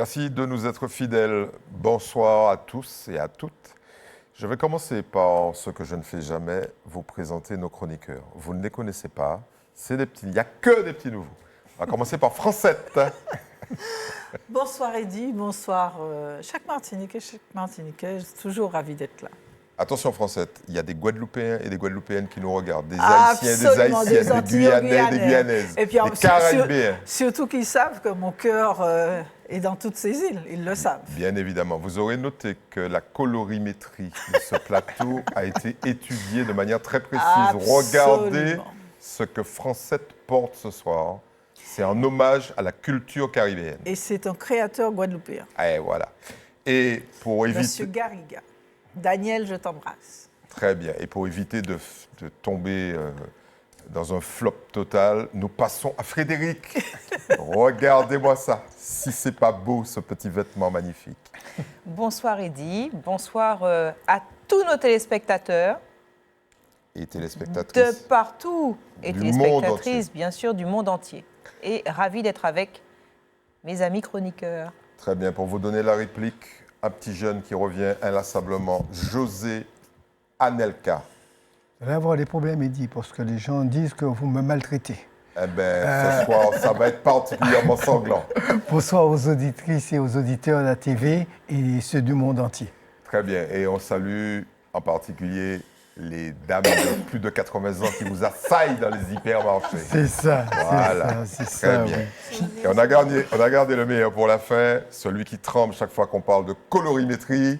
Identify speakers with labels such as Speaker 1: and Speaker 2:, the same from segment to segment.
Speaker 1: Merci de nous être fidèles. Bonsoir à tous et à toutes. Je vais commencer par ce que je ne fais jamais, vous présenter nos chroniqueurs. Vous ne les connaissez pas, c'est des petits, il n'y a que des petits nouveaux. On va commencer par Francette.
Speaker 2: Bonsoir Eddy, bonsoir chaque Martiniquais, je suis toujours ravie d'être là.
Speaker 1: Attention Francette, il y a des Guadeloupéens et des Guadeloupéennes qui nous regardent, des Haïtiens, des Haïtiennes, des Guyanais, des Guyanaises,
Speaker 2: et puis,
Speaker 1: des Caribéens.
Speaker 2: Surtout qu'ils savent que mon cœur est dans toutes ces îles, ils le savent.
Speaker 1: Bien évidemment. Vous aurez noté que la colorimétrie de ce plateau a été étudiée de manière très précise.
Speaker 2: Absolument.
Speaker 1: Regardez ce que Francette porte ce soir. C'est un hommage à la culture caribéenne.
Speaker 2: Et c'est un créateur guadeloupéen.
Speaker 1: Et voilà. Et pour éviter...
Speaker 2: Monsieur Garriga. Daniel, je t'embrasse.
Speaker 1: Très bien. Et pour éviter de tomber dans un flop total, nous passons à Frédéric. Regardez-moi ça. Si c'est pas beau, ce petit vêtement magnifique.
Speaker 3: Bonsoir Eddy. Bonsoir à tous nos téléspectateurs.
Speaker 1: Et téléspectatrices.
Speaker 3: De partout. Et
Speaker 1: Du
Speaker 3: téléspectatrices, bien sûr, du monde entier. Et ravi d'être avec mes amis chroniqueurs.
Speaker 1: Très bien. Pour vous donner la réplique, un petit jeune qui revient inlassablement, José Anelka.
Speaker 4: Vous allez avoir des problèmes, Eddy, parce que les gens disent que vous me maltraitez.
Speaker 1: Eh bien, ce soir, ça va être particulièrement sanglant.
Speaker 4: Bonsoir aux auditrices et aux auditeurs de la TV et ceux du monde entier.
Speaker 1: Très bien. Et on salue en particulier les dames de plus de 80 ans qui vous assaillent dans les hypermarchés.
Speaker 4: C'est ça,
Speaker 1: Voilà.
Speaker 4: c'est
Speaker 1: Très
Speaker 4: ça.
Speaker 1: bien.
Speaker 4: Oui.
Speaker 1: Et on a gardé le meilleur pour la fin, celui qui tremble chaque fois qu'on parle de colorimétrie,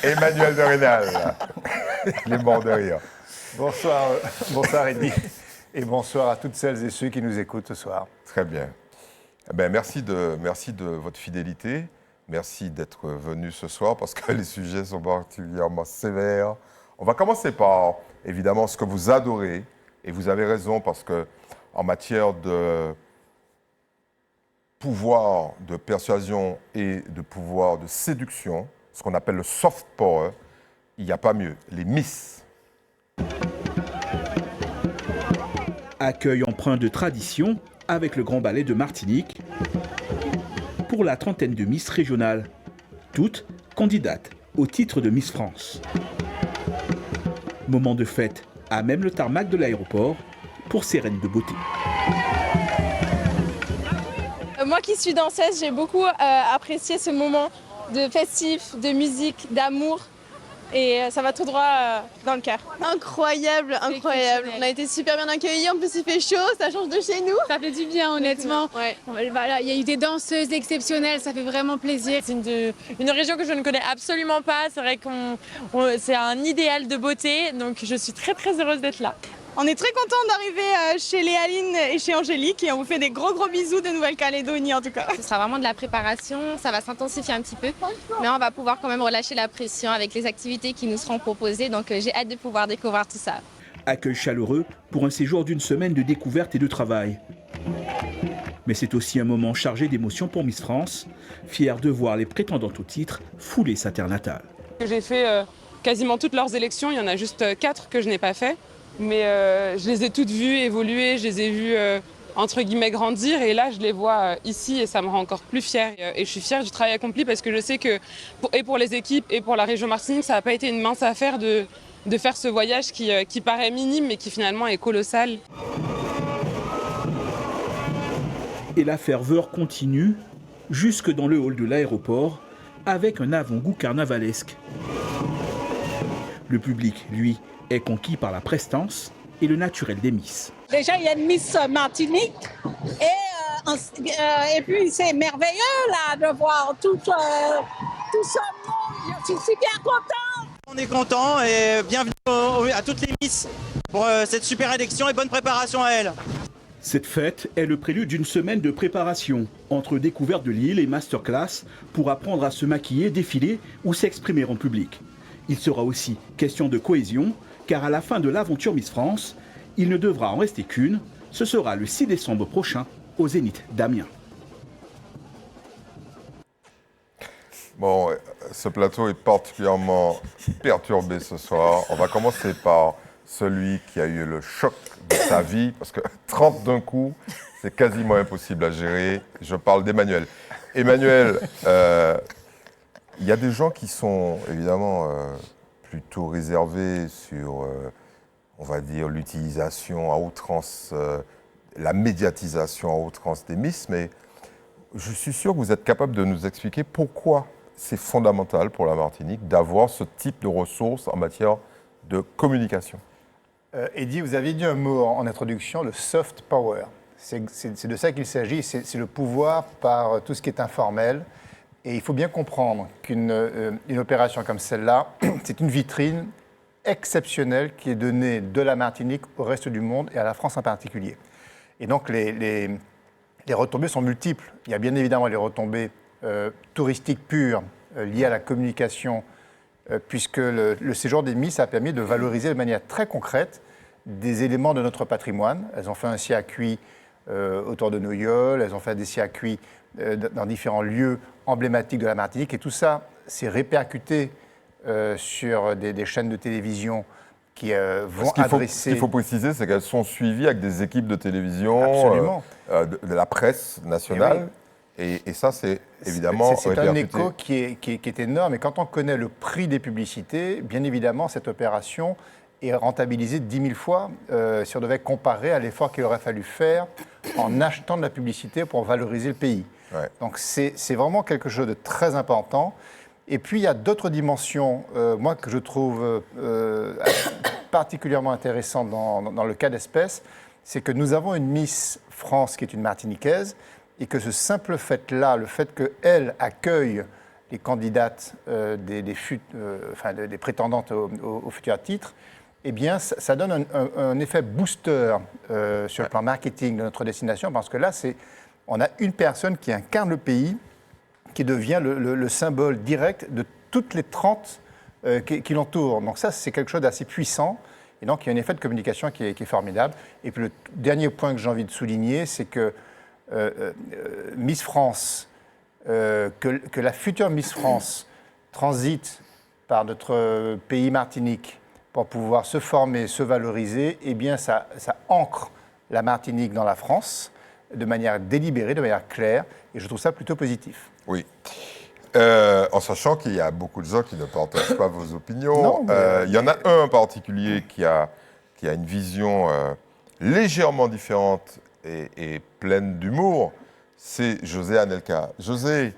Speaker 1: Emmanuel de Rénal. Il est mort de rire.
Speaker 5: Bonsoir Eddy. Et bonsoir à toutes celles et ceux qui nous écoutent ce soir.
Speaker 1: Très bien. Eh bien, merci de votre fidélité. Merci d'être venu ce soir parce que les sujets sont particulièrement sévères. On va commencer par, évidemment, ce que vous adorez. Et vous avez raison parce que en matière de pouvoir de persuasion et de pouvoir de séduction, ce qu'on appelle le soft power, il n'y a pas mieux. Les Miss.
Speaker 6: Accueil empreint de tradition avec le Grand Ballet de Martinique pour la trentaine de Miss régionales, toutes candidates au titre de Miss France. Moment de fête à même le tarmac de l'aéroport pour ces reines de beauté.
Speaker 7: Moi qui suis danseuse, j'ai beaucoup apprécié ce moment de festif, de musique, d'amour. Et ça va tout droit dans le cœur.
Speaker 8: Incroyable, incroyable. On a été super bien accueillis, en plus il fait chaud, ça change de chez nous.
Speaker 9: Ça fait du bien honnêtement.
Speaker 8: Ouais.
Speaker 9: Voilà, il y a eu des danseuses exceptionnelles, ça fait vraiment plaisir.
Speaker 10: C'est une région que je ne connais absolument pas. C'est vrai que c'est un idéal de beauté, donc je suis très très heureuse d'être là.
Speaker 8: On est très contents d'arriver chez Léaline et chez Angélique et on vous fait des gros bisous de Nouvelle-Calédonie en tout cas.
Speaker 7: Ce sera vraiment de la préparation, ça va s'intensifier un petit peu. Mais on va pouvoir quand même relâcher la pression avec les activités qui nous seront proposées. Donc j'ai hâte de pouvoir découvrir tout ça.
Speaker 6: Accueil chaleureux pour un séjour d'une semaine de découverte et de travail. Mais c'est aussi un moment chargé d'émotions pour Miss France, fière de voir les prétendantes au titre fouler sa terre natale.
Speaker 11: J'ai fait quasiment toutes leurs élections, il y en a juste 4 que je n'ai pas fait. Mais je les ai toutes vues évoluer, je les ai vues entre guillemets grandir et là je les vois ici et ça me rend encore plus fière. Et je suis fière du travail accompli parce que je sais que pour les équipes et pour la région Martinique, ça n'a pas été une mince affaire de faire ce voyage qui paraît minime mais qui finalement est colossal.
Speaker 6: Et la ferveur continue jusque dans le hall de l'aéroport avec un avant-goût carnavalesque. Le public, lui, est conquis par la prestance et le naturel des Miss.
Speaker 12: Déjà, il y a une Miss Martinique et puis c'est merveilleux là de voir tout ce monde. Je suis super contente.
Speaker 13: On est content et bienvenue à toutes les Miss pour cette super élection et bonne préparation à elles.
Speaker 6: Cette fête est le prélude d'une semaine de préparation entre découverte de l'île et masterclass pour apprendre à se maquiller, défiler ou s'exprimer en public. Il sera aussi question de cohésion, car à la fin de l'aventure Miss France, il ne devra en rester qu'une. Ce sera le 6 décembre prochain au Zénith d'Amiens.
Speaker 1: Bon, ce plateau est particulièrement perturbé ce soir. On va commencer par celui qui a eu le choc de sa vie, parce que 30 d'un coup, c'est quasiment impossible à gérer. Je parle d'Emmanuel. Emmanuel, il y a des gens qui sont évidemment plutôt réservés sur, on va dire, l'utilisation à outrance, la médiatisation à outrance des Miss, mais je suis sûr que vous êtes capable de nous expliquer pourquoi c'est fondamental pour la Martinique d'avoir ce type de ressources en matière de communication.
Speaker 5: Eddy, vous avez dit un mot en introduction, le soft power. C'est de ça qu'il s'agit, c'est le pouvoir par tout ce qui est informel. Et il faut bien comprendre qu'une opération comme celle-là, c'est une vitrine exceptionnelle qui est donnée de la Martinique au reste du monde et à la France en particulier. Et donc les retombées sont multiples. Il y a bien évidemment les retombées touristiques pures liées à la communication, puisque le séjour des Miss a permis de valoriser de manière très concrète des éléments de notre patrimoine. Elles ont fait un circuit autour de Noyol, elles ont fait des circuits dans différents lieux emblématiques de la Martinique, et tout ça s'est répercuté sur des chaînes de télévision qui vont adresser...
Speaker 1: Ce qu'il faut préciser, c'est qu'elles sont suivies avec des équipes de télévision, de la presse nationale, et ça, c'est évidemment
Speaker 5: c'est un écho qui est énorme, et quand on connaît le prix des publicités, bien évidemment, cette opération est rentabilisée 10 000 fois si on devait comparer à l'effort qu'il aurait fallu faire en achetant de la publicité pour valoriser le pays. Ouais. Donc c'est vraiment quelque chose de très important. Et puis il y a d'autres dimensions, moi, que je trouve particulièrement intéressantes dans le cas d'espèce, c'est que nous avons une Miss France qui est une Martiniquaise, et que ce simple fait-là, le fait qu'elle accueille les candidates, des prétendantes au futur titre, eh bien, ça donne un effet booster sur le plan marketing de notre destination, parce que là, on a une personne qui incarne le pays, qui devient le symbole direct de toutes les 30 qui l'entourent. Donc ça, c'est quelque chose d'assez puissant. Et donc, il y a un effet de communication qui est formidable. Et puis, le dernier point que j'ai envie de souligner, c'est que Miss France, que la future Miss France transite par notre pays Martinique pour pouvoir se former, se valoriser, eh bien, ça ancre la Martinique dans la France de manière délibérée, de manière claire. Et je trouve ça plutôt positif.
Speaker 1: Oui. En sachant qu'il y a beaucoup de gens qui ne partagent pas vos opinions. Il y en a un en particulier qui a une vision légèrement différente et pleine d'humour, c'est José Anelka. José,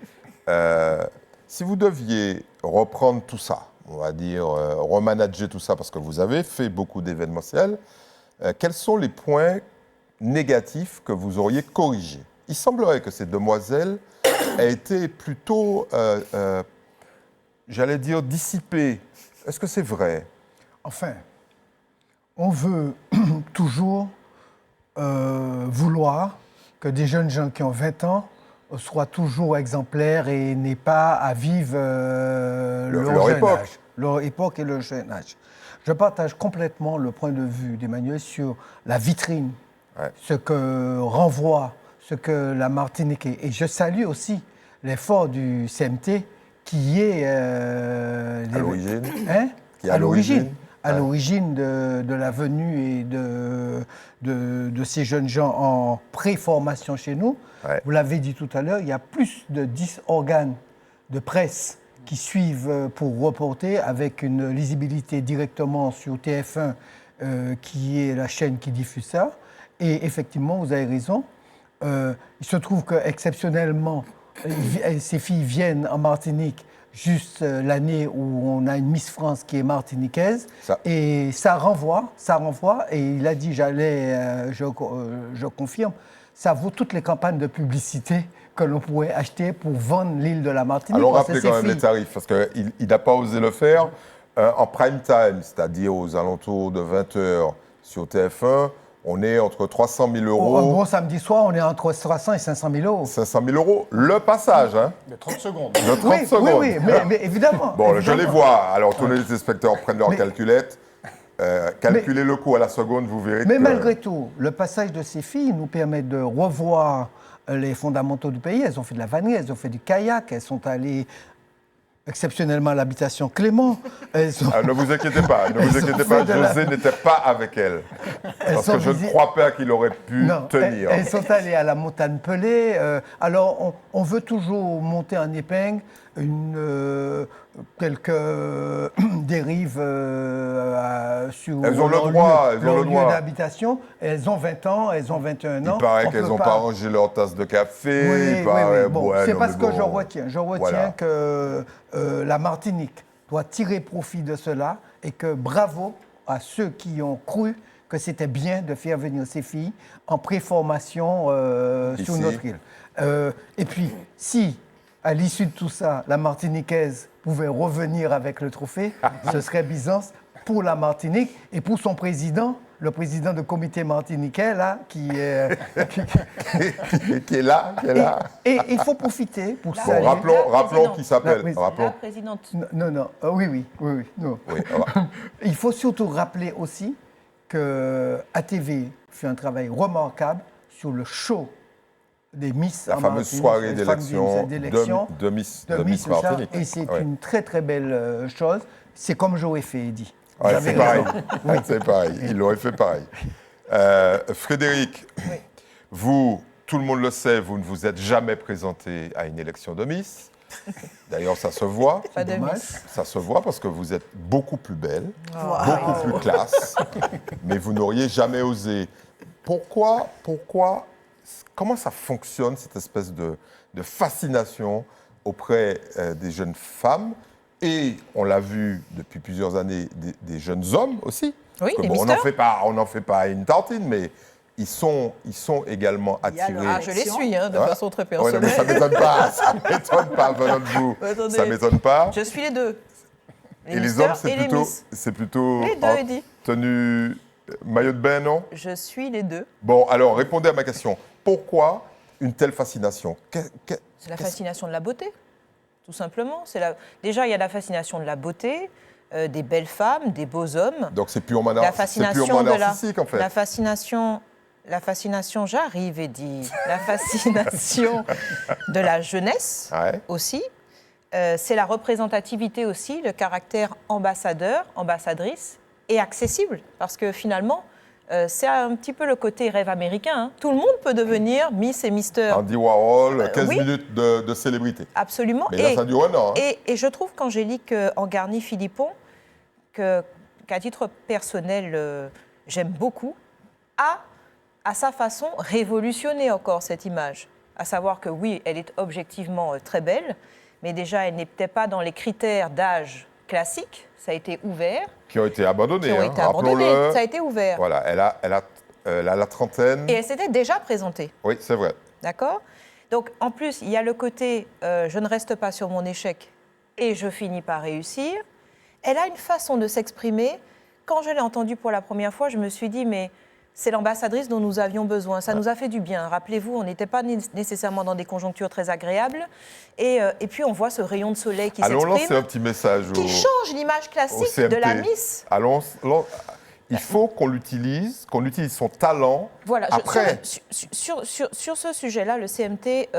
Speaker 1: si vous deviez reprendre tout ça, on va dire remanager tout ça, parce que vous avez fait beaucoup d'événementiels, quels sont les points négatifs que vous auriez corrigés? Il semblerait que cette demoiselle a été plutôt, j'allais dire, dissipée. Est-ce que c'est vrai?
Speaker 4: Enfin, on veut toujours vouloir que des jeunes gens qui ont 20 ans soient toujours exemplaires et n'aient pas à vivre leur époque et leur jeune âge. Je partage complètement le point de vue d'Emmanuel sur la vitrine, ce que renvoie, ce que la Martinique est. Et je salue aussi l'effort du CMT qui est...
Speaker 1: à l'origine.
Speaker 4: Hein? À l'origine de la venue et de ces jeunes gens en pré-formation chez nous. Ouais. Vous l'avez dit tout à l'heure, il y a plus de 10 organes de presse qui suivent pour reporter, avec une lisibilité directement sur TF1, qui est la chaîne qui diffuse ça. Et effectivement, vous avez raison. Il se trouve qu'exceptionnellement, ces filles viennent en Martinique juste l'année où on a une Miss France qui est martiniquaise. Et ça renvoie, et il a dit, je confirme, ça vaut toutes les campagnes de publicité que l'on pourrait acheter pour vendre l'île de la Martinique.
Speaker 1: Alors rappelez quand même les tarifs, parce qu'il n'a pas osé le faire. En prime time, c'est-à-dire aux alentours de 20h sur TF1, on est entre 300 000 euros.
Speaker 4: Un bon samedi soir, on est entre 300 et 500 000 euros.
Speaker 1: 500 000 euros, le passage, hein.
Speaker 5: De 30 secondes.
Speaker 1: De 30 secondes.
Speaker 4: Oui, mais évidemment.
Speaker 1: Bon,
Speaker 4: évidemment.
Speaker 1: je les vois. Alors, tous les inspecteurs prennent leur calculette. Calculez le coût à la seconde, vous verrez
Speaker 4: mais malgré tout, le passage de ces filles nous permet de revoir les fondamentaux du pays. Elles ont fait de la vannerie, elles ont fait du kayak, elles sont allées exceptionnellement l'habitation Clément.
Speaker 1: Ne vous inquiétez pas, José n'était pas avec elle. Parce que je ne crois pas qu'il aurait pu tenir.
Speaker 4: Elles sont allées à la montagne Pelée. Alors, on veut toujours monter en épingle quelques dérives sur leur lieu d'habitation. Elles ont 20 ans, elles ont 21 ans.
Speaker 1: Il paraît qu'elles n'ont pas rangé leur tasse de café.
Speaker 4: Oui. Bon, c'est parce que je retiens. Je retiens que la Martinique doit tirer profit de cela et que bravo à ceux qui ont cru que c'était bien de faire venir ces filles en préformation sur notre île. Et puis, si, à l'issue de tout ça, la Martiniquaise pouvait revenir avec le trophée, ce serait Byzance pour la Martinique et pour son président, le président du comité martiniquais, là, qui est là. Et il faut profiter pour saluer.
Speaker 1: Rappelons qui s'appelle.
Speaker 3: La présidente.
Speaker 4: Non. Oui. Non.
Speaker 1: Oui,
Speaker 4: il faut surtout rappeler aussi que ATV fait un travail remarquable sur le show des Miss.
Speaker 1: La fameuse soirée d'élection de Miss Martinique.
Speaker 4: Et c'est une très très belle chose. C'est comme j'aurais fait, Eddy.
Speaker 1: C'est pareil. C'est pareil. Il aurait fait pareil. Frédéric, vous, tout le monde le sait, vous ne vous êtes jamais présenté à une élection de Miss. D'ailleurs, ça se voit.
Speaker 3: Pas de Miss.
Speaker 1: Ça se voit parce que vous êtes beaucoup plus belle, beaucoup plus classe, mais vous n'auriez jamais osé. Pourquoi comment ça fonctionne, cette espèce de fascination auprès des jeunes femmes et, on l'a vu depuis plusieurs années, des jeunes hommes aussi?
Speaker 3: Oui, les
Speaker 1: on n'en fait pas une tartine, mais ils sont également attirés.
Speaker 3: Je les suis de façon très personnelle.
Speaker 1: Mais ça ne m'étonne pas, venant de vous.
Speaker 3: Attendez,
Speaker 1: ça ne m'étonne pas.
Speaker 3: Je suis les deux.
Speaker 1: Et les hommes, c'est plutôt
Speaker 3: les deux, Eddy.
Speaker 1: Tenue maillot de bain, non?
Speaker 3: Je suis les deux.
Speaker 1: Bon, alors, répondez à ma question. Pourquoi une telle fascination?
Speaker 3: C'est la fascination de la beauté, tout simplement. Déjà, il y a la fascination de la beauté, des belles femmes, des beaux hommes.
Speaker 1: Donc c'est purement narcissique, en fait.
Speaker 3: La fascination, j'arrive, Eddy. La fascination de la jeunesse aussi. C'est la représentativité aussi, le caractère ambassadeur, ambassadrice, et accessible. Parce que finalement, c'est un petit peu le côté rêve américain. Hein. Tout le monde peut devenir Miss et Mister.
Speaker 1: Andy Warhol, 15 minutes de célébrité.
Speaker 3: Absolument.
Speaker 1: Mais là, ça dure un an. Hein.
Speaker 3: Et je trouve qu'Angélique Angarny-Philippon, qu'à titre personnel, j'aime beaucoup, a, à sa façon, révolutionné encore cette image. À savoir que oui, elle est objectivement très belle, mais déjà, elle n'est peut-être pas dans les critères d'âge classiques. Ça a été ouvert.
Speaker 1: Qui ont été abandonnés.
Speaker 3: Ça a été ouvert.
Speaker 1: Voilà, elle a la trentaine.
Speaker 3: Et elle s'était déjà présentée.
Speaker 1: Oui, c'est vrai.
Speaker 3: D'accord ? Donc, en plus, il y a le côté je ne reste pas sur mon échec et je finis par réussir. Elle a une façon de s'exprimer. Quand je l'ai entendue pour la première fois, je me suis dit, mais c'est l'ambassadrice dont nous avions besoin. Ça nous a fait du bien. Rappelez-vous, on n'était pas nécessairement dans des conjonctures très agréables. Et puis, on voit ce rayon de soleil qui s'exprime.
Speaker 1: Allons lancer un petit message
Speaker 3: qui change l'image classique de la Miss.
Speaker 1: Il faut qu'on utilise son talent.
Speaker 3: Voilà,
Speaker 1: après.
Speaker 3: Sur ce sujet-là, le CMT,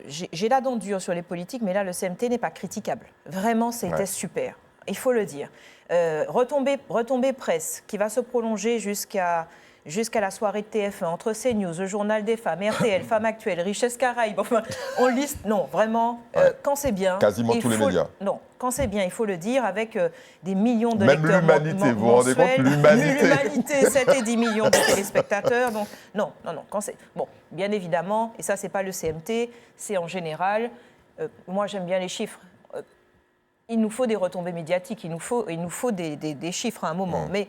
Speaker 3: j'ai la dent dure sur les politiques, mais là, le CMT n'est pas critiquable. Vraiment, c'était super. Il faut le dire. Retombée presse qui va se prolonger jusqu'à la soirée de TF1, entre CNews, le Journal des Femmes, RTL, Femmes Actuelles, Richesse Caraïbes, enfin, on liste, non, vraiment, quand c'est bien...
Speaker 1: Quasiment tous les médias.
Speaker 3: Non, quand c'est bien, il faut le dire, avec des millions de lecteurs
Speaker 1: mensuels. Même l'humanité, vous vous rendez compte,
Speaker 3: l'humanité, 7 et 10 millions de téléspectateurs, donc non, quand c'est... Bon, bien évidemment, et ça, c'est pas le CMT, c'est en général, moi j'aime bien les chiffres. Il nous faut des retombées médiatiques, il nous faut des chiffres à un moment. Mais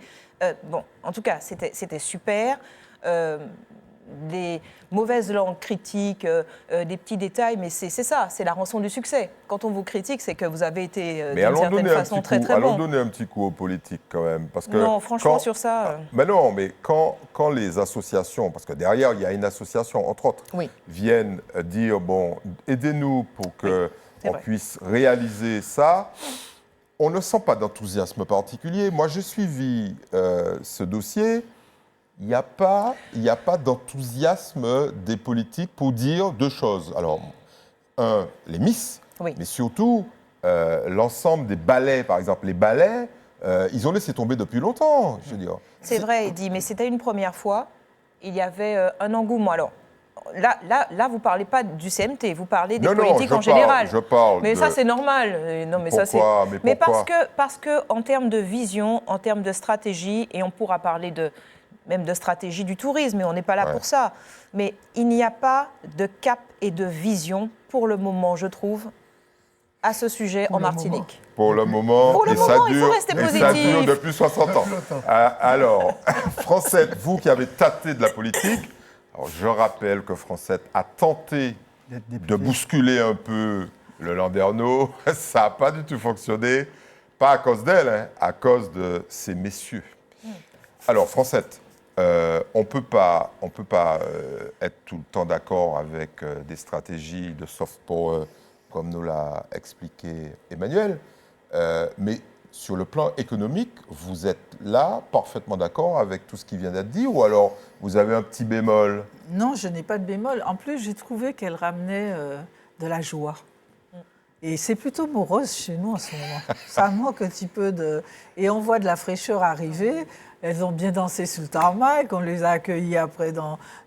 Speaker 3: bon, en tout cas, c'était super. Des mauvaises langues critiques, des petits détails, mais c'est ça, c'est la rançon du succès. Quand on vous critique, c'est que vous avez été d'une certaine façon très bon.
Speaker 1: Allons donner un petit coup aux politiques quand même. Parce que
Speaker 3: non, franchement, sur ça...
Speaker 1: Mais non, mais quand les associations, parce que derrière, il y a une association, entre autres, viennent dire, bon, aidez-nous pour que... on puisse réaliser ça, on ne sent pas d'enthousiasme particulier. Moi, j'ai suivi ce dossier. Il n'y a pas d'enthousiasme des politiques pour dire deux choses. Alors, les Miss, mais surtout l'ensemble des ballets, par exemple. Les ballets, ils ont laissé tomber depuis longtemps, je veux dire.
Speaker 3: C'est vrai, Eddy, mais c'était une première fois. Il y avait un engouement. Alors, là, vous ne parlez pas du CMT, vous parlez des politiques en général.
Speaker 1: Je parle.
Speaker 3: Mais ça, c'est normal. Non, mais ça, c'est.
Speaker 1: Mais pourquoi
Speaker 3: parce que en termes de vision, en termes de stratégie, et on pourra parler même de stratégie du tourisme, mais on n'est pas là pour ça. Mais il n'y a pas de cap et de vision pour le moment, je trouve, à ce sujet en Martinique.
Speaker 1: Pour le moment,
Speaker 3: il faut rester positif.
Speaker 1: Ça dure depuis 60 ans. Alors, Francette, vous qui avez tâté de la politique, alors je rappelle que Francette a tenté de bousculer un peu le Landerneau. Ça n'a pas du tout fonctionné. Pas à cause d'elle, hein, à cause de ces messieurs. Alors, Francette, on ne peut pas être tout le temps d'accord avec des stratégies de soft power, comme nous l'a expliqué Emmanuel. Mais sur le plan économique, vous êtes là parfaitement d'accord avec tout ce qui vient d'être dit, ou alors vous avez un petit bémol?
Speaker 2: Non, je n'ai pas de bémol. En plus, j'ai trouvé qu'elle ramenait de la joie. Et c'est plutôt morose chez nous en ce moment. Ça manque un petit peu de... Et on voit de la fraîcheur arriver. Elles ont bien dansé sur le tarmac, on les a accueillis après.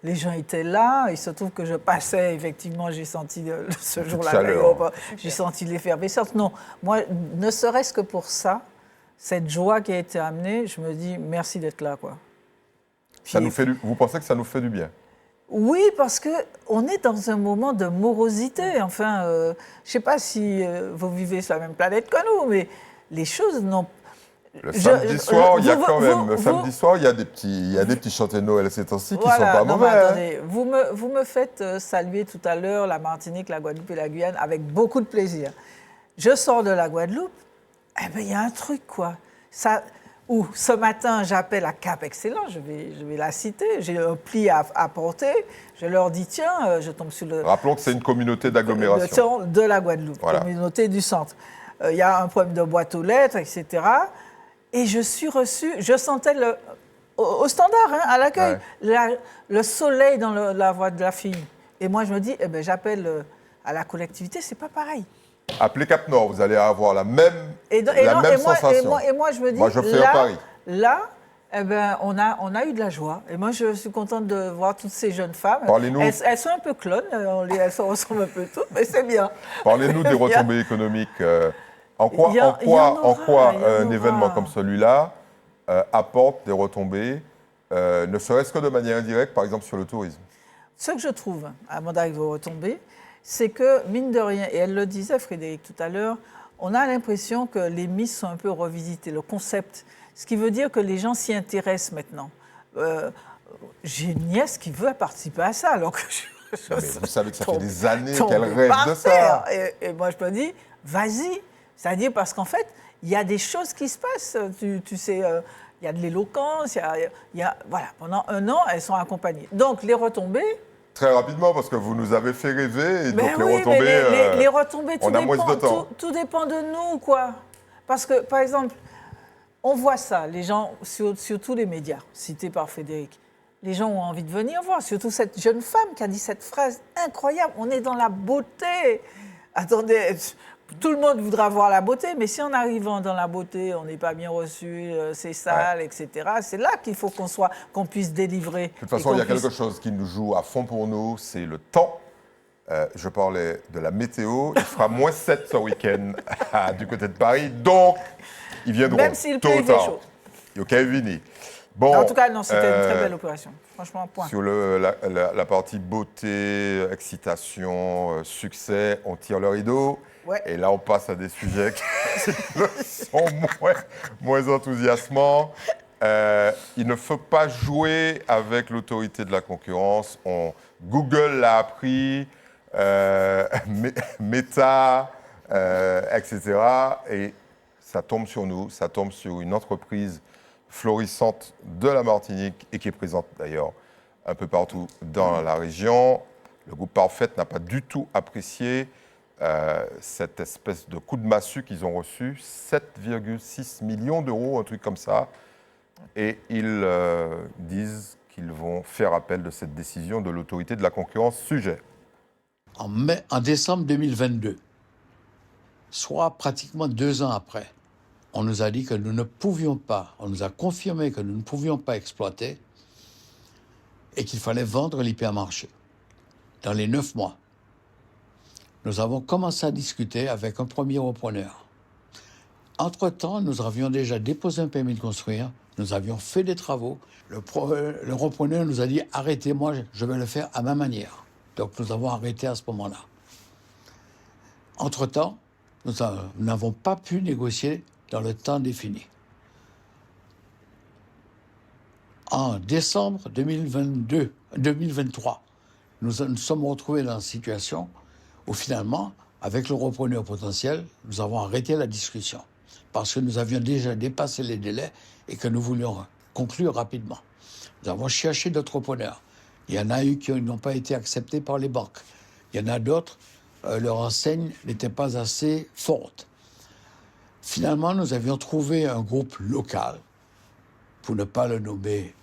Speaker 2: Les gens étaient là. Il se trouve que je passais, effectivement, j'ai senti ce jour-là, j'ai senti l'effervescence. Non, moi, ne serait-ce que pour ça, cette joie qui a été amenée, je me dis merci d'être là, quoi.
Speaker 1: Vous pensez que ça nous fait du bien?
Speaker 2: Oui, parce qu'on est dans un moment de morosité. Enfin, je ne sais pas si vous vivez sur la même planète que nous, mais les choses n'ont pas...
Speaker 1: Le samedi soir, il y a quand même. Le samedi soir, il y a des petits chants de Noël ces temps-ci qui ne sont pas mauvais.
Speaker 2: Attendez, vous me faites saluer tout à l'heure la Martinique, la Guadeloupe et la Guyane avec beaucoup de plaisir. Je sors de la Guadeloupe, eh bien, il y a un truc, quoi. Ce matin, j'appelle à Cap Excellent, je vais la citer, j'ai un pli à porter, je leur dis, tiens, je tombe sur le...
Speaker 1: Rappelons que c'est une communauté d'agglomération.
Speaker 2: De la Guadeloupe, communauté du centre. Il y a un problème de boîte aux lettres, etc. Et je suis reçue, je sentais au standard, hein, à l'accueil, le soleil dans la voix de la fille. Et moi, je me dis, j'appelle à la collectivité, c'est pas pareil.
Speaker 1: Appelez Cap Nord, vous allez avoir la même sensation.
Speaker 2: Et moi, je me dis,
Speaker 1: moi, je fais un pari.
Speaker 2: Là, on a eu de la joie. Et moi, je suis contente de voir toutes ces jeunes femmes. Elles sont un peu clones, elles se ressemblent un peu toutes, mais c'est bien.
Speaker 1: Parlez-nous des retombées économiques. En quoi un événement comme celui-là apporte des retombées, ne serait-ce que de manière indirecte, par exemple sur le tourisme?
Speaker 2: Ce que je trouve, avant d'arriver aux retombées, c'est que, mine de rien, et elle le disait, Frédéric, tout à l'heure, on a l'impression que les Miss sont un peu revisitées, le concept. Ce qui veut dire que les gens s'y intéressent maintenant. J'ai une nièce qui veut participer à ça, alors que
Speaker 1: vous savez que ça fait des années qu'elle rêve de ça.
Speaker 2: Et moi, je me dis, vas-y. C'est-à-dire parce qu'en fait, il y a des choses qui se passent. Tu sais, il y a de l'éloquence, voilà, pendant un an, elles sont accompagnées. Donc, les retombées...
Speaker 1: Très rapidement, parce que vous nous avez fait rêver, et donc
Speaker 2: les retombées, tout dépend de nous, quoi. Parce que, par exemple, on voit ça, les gens, surtout les médias, cités par Frédéric, les gens ont envie de venir voir, surtout cette jeune femme qui a dit cette phrase incroyable, on est dans la beauté. Attendez... Tout le monde voudra voir la beauté, mais si en arrivant dans la beauté, on n'est pas bien reçu, c'est sale, etc., c'est là qu'il faut qu'on puisse délivrer.
Speaker 1: De toute façon, il y a quelque chose qui nous joue à fond pour nous, c'est le temps. Je parlais de la météo. Il fera moins 7 ce week-end du côté de Paris, donc ils viendront.
Speaker 2: Même s'il pleut, il fait chaud.
Speaker 1: Bon,
Speaker 2: en tout cas, non, c'était une très belle opération. Franchement, point.
Speaker 1: Sur la partie beauté, excitation, succès, on tire le rideau. Ouais. Et là, on passe à des sujets qui sont moins enthousiasmants. Il ne faut pas jouer avec l'autorité de la concurrence. Google l'a appris, Meta, etc. Et ça tombe sur nous, ça tombe sur une entreprise florissante de la Martinique et qui est présente d'ailleurs un peu partout dans la région. Le groupe Parfait n'a pas du tout apprécié cette espèce de coup de massue qu'ils ont reçu, 7,6 millions d'euros, un truc comme ça. Et ils disent qu'ils vont faire appel de cette décision de l'autorité de la concurrence. Sujet.
Speaker 14: En décembre 2022, soit pratiquement 2 ans après, on nous a dit que nous ne pouvions pas, on nous a confirmé que nous ne pouvions pas exploiter et qu'il fallait vendre l'hypermarché dans les 9 mois. Nous avons commencé à discuter avec un premier repreneur. Entre-temps, nous avions déjà déposé un permis de construire, nous avions fait des travaux. Le repreneur nous a dit « Arrêtez, moi, je vais le faire à ma manière ». Donc nous avons arrêté à ce moment-là. Entre-temps, nous n'avons pas pu négocier dans le temps défini. En décembre 2023, nous sommes retrouvés dans une situation où finalement, avec le repreneur potentiel, nous avons arrêté la discussion parce que nous avions déjà dépassé les délais et que nous voulions conclure rapidement. Nous avons cherché d'autres repreneurs. Il y en a eu qui n'ont pas été acceptés par les banques. Il y en a d'autres, leur enseigne n'était pas assez forte. Finalement, nous avions trouvé un groupe local, pour ne pas le nommer.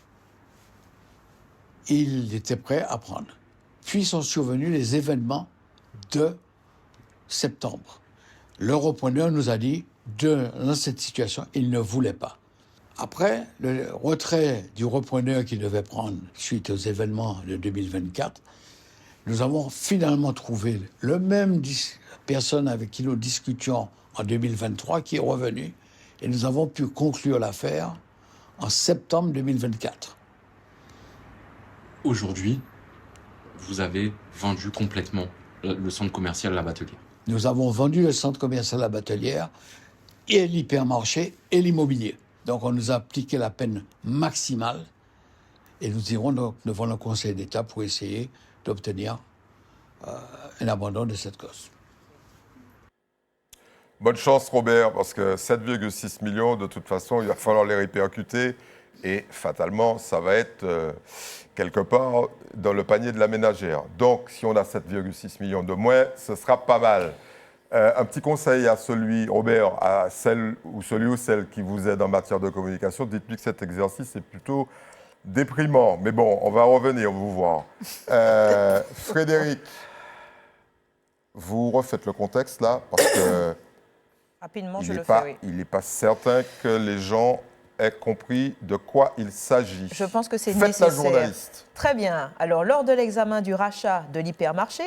Speaker 14: Il était prêt à prendre. Puis sont survenus les événements de septembre. Le repreneur nous a dit, dans cette situation, il ne voulait pas. Après, le retrait du repreneur qui devait prendre suite aux événements de 2024, nous avons finalement trouvé le même personne avec qui nous discutions en 2023 qui est revenu et nous avons pu conclure l'affaire en septembre 2024.
Speaker 15: Aujourd'hui, vous avez vendu complètement le centre commercial La Batelière.
Speaker 14: Nous avons vendu le centre commercial La Batelière et l'hypermarché et l'immobilier. Donc on nous a appliqué la peine maximale et nous irons donc devant le Conseil d'État pour essayer d'obtenir un abandon de cette cause.
Speaker 1: Bonne chance Robert, parce que 7,6 millions, de toute façon, il va falloir les répercuter et fatalement, ça va être quelque part dans le panier de la ménagère. Donc, si on a 7,6 millions de moins, ce sera pas mal. Un petit conseil à celui, Robert, à celui ou celle qui vous aide en matière de communication, dites-lui que cet exercice est plutôt déprimant. Mais bon, on va revenir vous voir. Frédéric, vous refaites le contexte là, parce que
Speaker 3: rapidement, je le fais, oui.
Speaker 1: Il n'est pas certain que les gens aient compris de quoi il s'agit.
Speaker 3: Je pense que c'est
Speaker 1: nécessaire.
Speaker 3: Faites
Speaker 1: la journaliste.
Speaker 3: Très bien. Alors, lors de l'examen du rachat de l'hypermarché,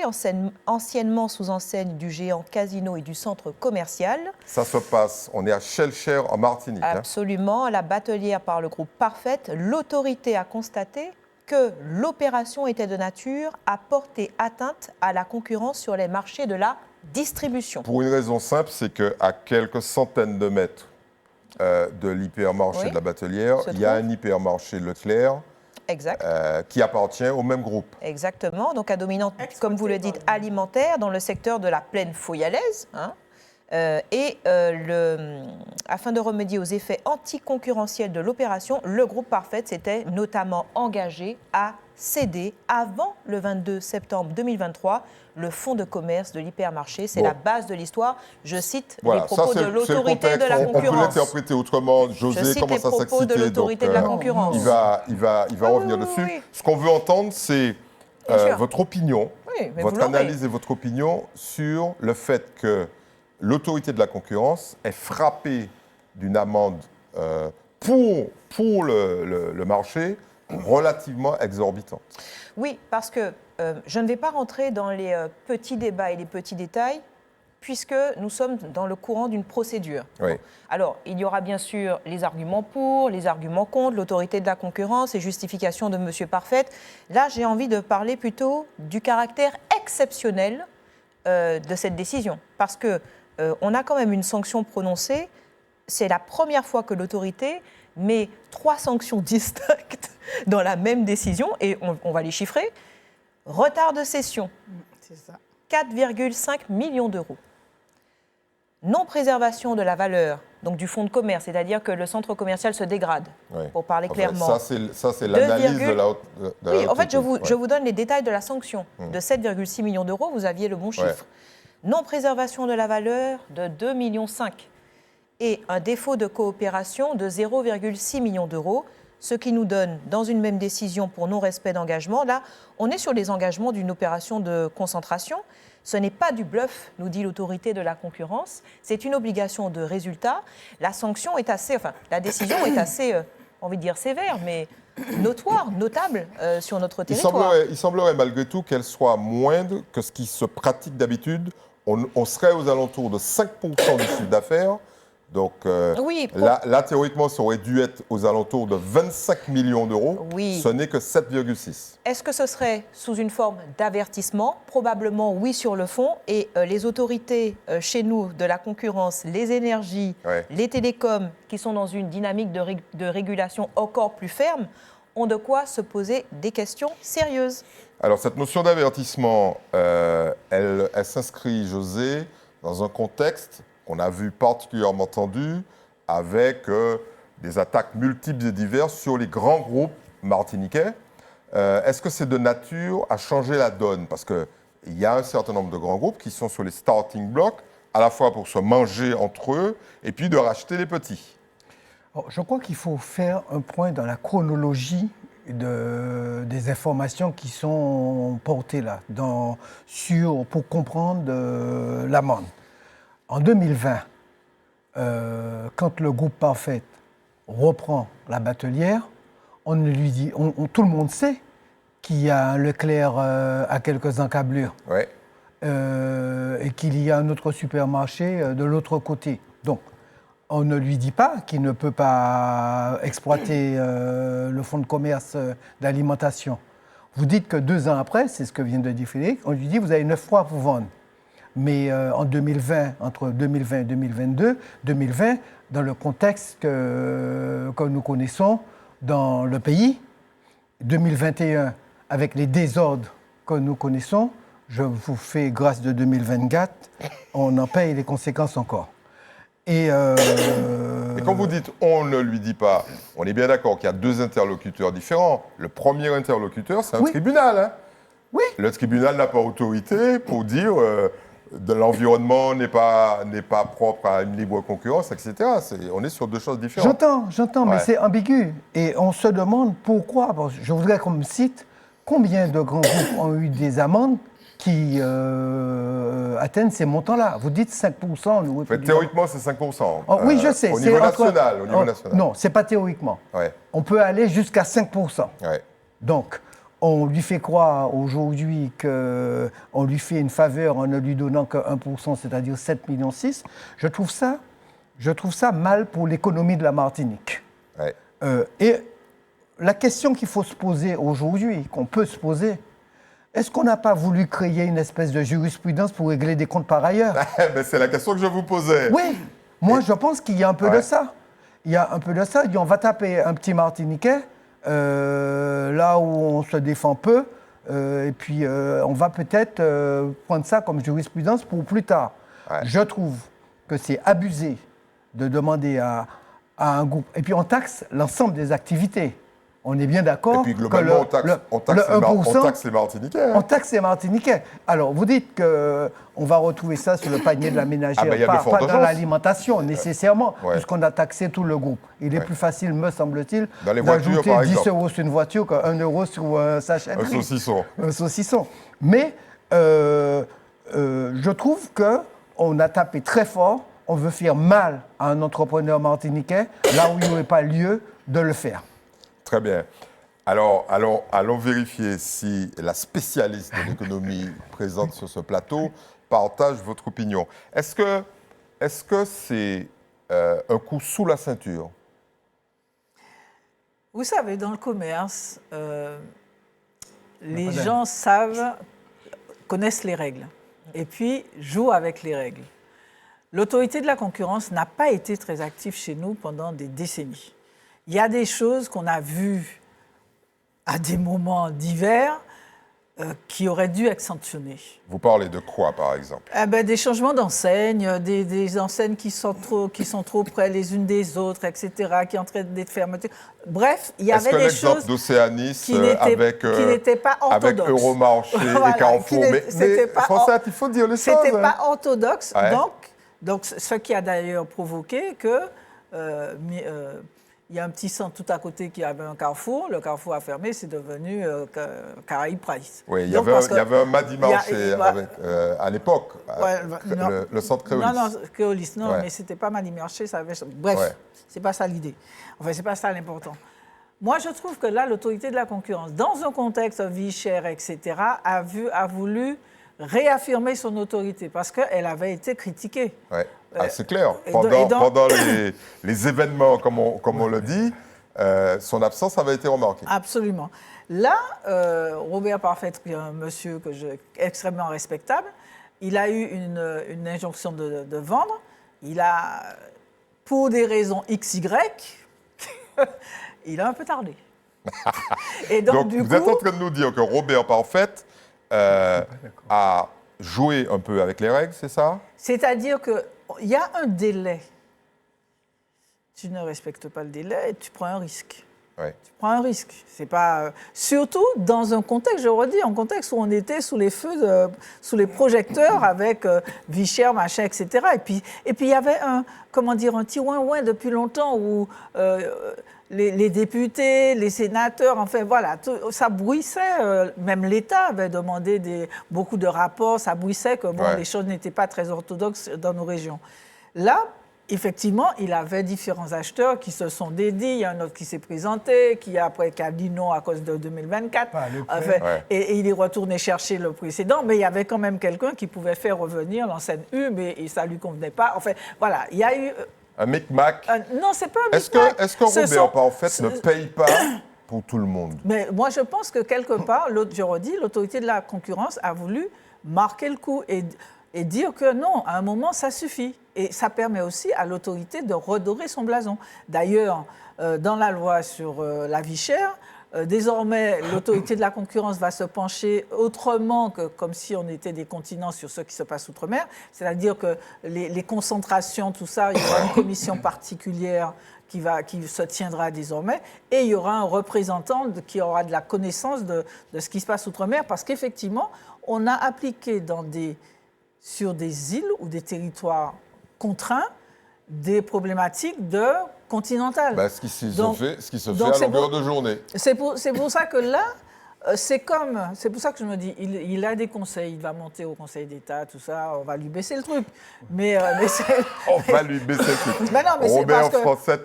Speaker 3: anciennement sous enseigne du géant Casino et du centre commercial.
Speaker 1: Ça se passe, on est à Shellshare en Martinique.
Speaker 3: Absolument, à La Batelière par le groupe Parfaite, l'autorité a constaté que l'opération était de nature à porter atteinte à la concurrence sur les marchés de la distribution.
Speaker 1: Pour une raison simple, c'est qu'à quelques centaines de mètres de l'hypermarché de La Batelière, il y a un hypermarché Leclerc qui appartient au même groupe.
Speaker 3: Exactement, donc à dominante, comme vous le dites, alimentaire dans le secteur de la plaine foyalaise. Afin de remédier aux effets anticoncurrentiels de l'opération, le groupe Parfaite s'était notamment engagé à céder avant le 22 septembre 2023 le fonds de commerce de l'hypermarché. C'est la base de l'histoire. Je cite les propos de l'autorité de la concurrence.
Speaker 1: On peut l'interpréter autrement. José commence à s'exciter.
Speaker 3: Je cite les propos de l'autorité de la concurrence.
Speaker 1: Il va revenir dessus. Oui. Ce qu'on veut entendre, c'est votre opinion, votre analyse et votre opinion sur le fait que l'autorité de la concurrence est frappée d'une amende pour le marché relativement exorbitante.
Speaker 3: Oui, parce que je ne vais pas rentrer dans les petits débats et les petits détails, puisque nous sommes dans le courant d'une procédure.
Speaker 1: Oui.
Speaker 3: Alors, il y aura bien sûr les arguments pour, les arguments contre, l'autorité de la concurrence et justification de M. Parfaite. Là, j'ai envie de parler plutôt du caractère exceptionnel de cette décision, parce que on a quand même une sanction prononcée. C'est la première fois que l'autorité met 3 sanctions distinctes dans la même décision, et on va les chiffrer. Retard de cession, 4,5 millions d'euros. Non-préservation de la valeur, donc du fonds de commerce, c'est-à-dire que le centre commercial se dégrade, pour parler clairement.
Speaker 1: Ça, c'est l'analyse de la
Speaker 3: Oui, en fait, je vous donne les détails de la sanction. De 7,6 millions d'euros, vous aviez le bon chiffre. Non-préservation de la valeur de 2,5 millions. Et un défaut de coopération de 0,6 millions d'euros. ce qui nous donne dans une même décision pour non-respect d'engagement. Là, on est sur les engagements d'une opération de concentration. Ce n'est pas du bluff, nous dit l'autorité de la concurrence. C'est une obligation de résultat. La sanction est assez, enfin, la décision est assez, envie de dire sévère, mais notoire, notable sur notre territoire.
Speaker 1: Il semblerait malgré tout qu'elle soit moindre que ce qui se pratique d'habitude. On serait aux alentours de 5% du chiffre d'affaires. Donc là, théoriquement, ça aurait dû être aux alentours de 25 millions d'euros.
Speaker 3: Oui.
Speaker 1: Ce n'est que 7,6.
Speaker 3: Est-ce que ce serait sous une forme d'avertissement? Probablement oui sur le fond. Et les autorités chez nous de la concurrence, les énergies, les télécoms, qui sont dans une dynamique de régulation encore plus ferme, ont de quoi se poser des questions sérieuses.
Speaker 1: Alors cette notion d'avertissement, elle s'inscrit, José, dans un contexte qu'on a vu particulièrement tendu avec des attaques multiples et diverses sur les grands groupes martiniquais. Est-ce que c'est de nature à changer la donne? Parce qu'il y a un certain nombre de grands groupes qui sont sur les starting blocks, à la fois pour se manger entre eux et puis de racheter les petits.
Speaker 4: Je crois qu'il faut faire un point dans la chronologie des informations qui sont portées là, pour comprendre l'amende. En 2020, quand le groupe Parfait reprend la batelière, tout le monde sait qu'il y a un Leclerc à quelques encablures et qu'il y a un autre supermarché de l'autre côté. Donc, on ne lui dit pas qu'il ne peut pas exploiter le fonds de commerce d'alimentation. Vous dites que 2 ans après, c'est ce que vient de dire Frédéric, on lui dit vous avez 9 mois pour vendre. Mais en 2020, entre 2020 et 2020, dans le contexte que nous connaissons dans le pays, 2021, avec les désordres que nous connaissons, je vous fais grâce de 2024, on en paye les conséquences encore. Et
Speaker 1: quand vous dites « on ne lui dit pas », on est bien d'accord qu'il y a 2 interlocuteurs différents. Le premier interlocuteur, c'est un tribunal. Hein.
Speaker 4: Oui.
Speaker 1: Le tribunal n'a pas autorité pour dire de l'environnement n'est pas propre à une libre concurrence, etc. On est sur 2 choses différentes.
Speaker 4: J'entends, mais c'est ambigu. Et on se demande pourquoi. Je voudrais qu'on me cite combien de grands groupes ont eu des amendes qui atteignent ces montants-là. Vous dites 5%.
Speaker 1: Théoriquement, c'est 5%.
Speaker 4: Oui, je sais.
Speaker 1: Au niveau national.
Speaker 4: Non, ce n'est pas théoriquement. On peut aller jusqu'à 5%. Donc, on lui fait croire aujourd'hui qu'on lui fait une faveur en ne lui donnant que 1%, c'est-à-dire 7,6 millions. Je trouve ça mal pour l'économie de la Martinique. Et la question qu'il faut se poser aujourd'hui, qu'on peut se poser, est-ce qu'on n'a pas voulu créer une espèce de jurisprudence pour régler des comptes par ailleurs?
Speaker 1: C'est la question que je vous posais.
Speaker 4: Oui, moi je pense qu'il y a un peu de ça. Il y a un peu de ça. On va taper un petit Martiniquais, là où on se défend peu, et puis on va peut-être prendre ça comme jurisprudence pour plus tard. Je trouve que c'est abusé de demander à un groupe. Et puis on taxe l'ensemble des activités. On est bien d'accord.
Speaker 1: Et puis globalement, on taxe les Martiniquais. Hein.
Speaker 4: On taxe les Martiniquais. Alors, vous dites qu'on va retrouver ça sur le panier de la ménagère, pas dans l'alimentation nécessairement, puisqu'on a taxé tout le groupe. Il est plus facile, me semble-t-il, d'ajouter 10 € sur une voiture que 1 € sur un sachet de riz. Un saucisson. Mais je trouve qu'on a tapé très fort. On veut faire mal à un entrepreneur martiniquais, là où il n'y aurait pas lieu de le faire.
Speaker 1: Très bien. Alors, allons vérifier si la spécialiste de l'économie présente sur ce plateau partage votre opinion. Est-ce que c'est un coup sous la ceinture?
Speaker 2: Vous savez, dans le commerce, les gens connaissent les règles et puis jouent avec les règles. L'autorité de la concurrence n'a pas été très active chez nous pendant des décennies. Il y a des choses qu'on a vues à des moments divers qui auraient dû être sanctionnées.
Speaker 1: Vous parlez de quoi, par exemple?
Speaker 2: Des changements d'enseignes, des enseignes qui sont trop près les unes des autres, etc., qui entraînent des fermetures. Bref, il y avait des choses
Speaker 1: d'Océanis
Speaker 2: qui n'étaient pas orthodoxes.
Speaker 1: Avec Euromarché et Carrefour. Mais François, il faut dire les choses.
Speaker 2: C'était pas orthodoxe. Donc, ce qui a d'ailleurs provoqué que Il y a un petit centre tout à côté qui avait un carrefour. Le carrefour a fermé, c'est devenu Caraïbes Price.
Speaker 1: Oui, il y avait un mardi marché à l'époque, le centre Créolis.
Speaker 2: Non, Créolis, non,
Speaker 1: Ouais.
Speaker 2: mais c'était pas Mali Marché. Bref, c'est pas ça l'idée. Enfin, c'est pas ça l'important. Moi, je trouve que là, l'autorité de la concurrence, dans un contexte vie chère, etc., a voulu réaffirmer son autorité parce qu'elle avait été critiquée.
Speaker 1: Ouais. C'est clair.
Speaker 2: Et
Speaker 1: Pendant les événements, comme on le dit, son absence avait été remarquée.
Speaker 2: Absolument. Là, Robert Parfait, qui est un monsieur extrêmement respectable, il a eu une injonction de vendre. Il a, pour des raisons XY, il a un peu tardé. Et donc, du
Speaker 1: vous êtes en train de nous dire que Robert Parfait a joué un peu avec les règles, c'est ça?
Speaker 2: C'est-à-dire qu'il y a un délai. Tu ne respectes pas le délai et tu prends un risque.
Speaker 1: Ouais.
Speaker 2: Tu prends un risque. C'est pas, surtout dans un contexte, je redis, un contexte où on était sous les feux, sous les projecteurs avec vie chère, machin, etc. Et puis il y avait un petit ouin-ouin depuis longtemps où les députés, les sénateurs, enfin voilà, ça bruissait. Même l'État avait demandé beaucoup de rapports. Ça bruissait que les choses n'étaient pas très orthodoxes dans nos régions. Là, effectivement, il avait différents acheteurs qui se sont dédiés. Il y a un autre qui s'est présenté, qui a dit non à cause de 2024. Et il est retourné chercher le précédent. Mais il y avait quand même quelqu'un qui pouvait faire revenir l'ancienne UM et ça ne lui convenait pas. Enfin, voilà, il y a eu...
Speaker 1: Un micmac.
Speaker 2: Non, c'est pas un micmac.
Speaker 1: Est-ce que Robert Parfait ne paye pas pour tout le monde?
Speaker 2: Mais moi, je pense que quelque part, je redis, l'autorité de la concurrence a voulu marquer le coup et dire que non, à un moment, ça suffit. Et ça permet aussi à l'autorité de redorer son blason. D'ailleurs, dans la loi sur la vie chère, désormais, l'autorité de la concurrence va se pencher autrement que comme si on était des continents sur ce qui se passe outre-mer. C'est-à-dire que les concentrations, tout ça, il y aura une commission particulière qui se tiendra désormais, et il y aura un représentant qui aura de la connaissance de ce qui se passe outre-mer, parce qu'effectivement, on a appliqué sur des îles ou des territoires contraints des problématiques continentales.
Speaker 1: Ce qui se fait à longueur de journée.
Speaker 2: C'est pour ça que là, c'est pour ça que je me dis, il a des conseils, il va monter au Conseil d'État, tout ça, on va lui baisser le truc.
Speaker 1: On va lui baisser le truc. Robert Parfait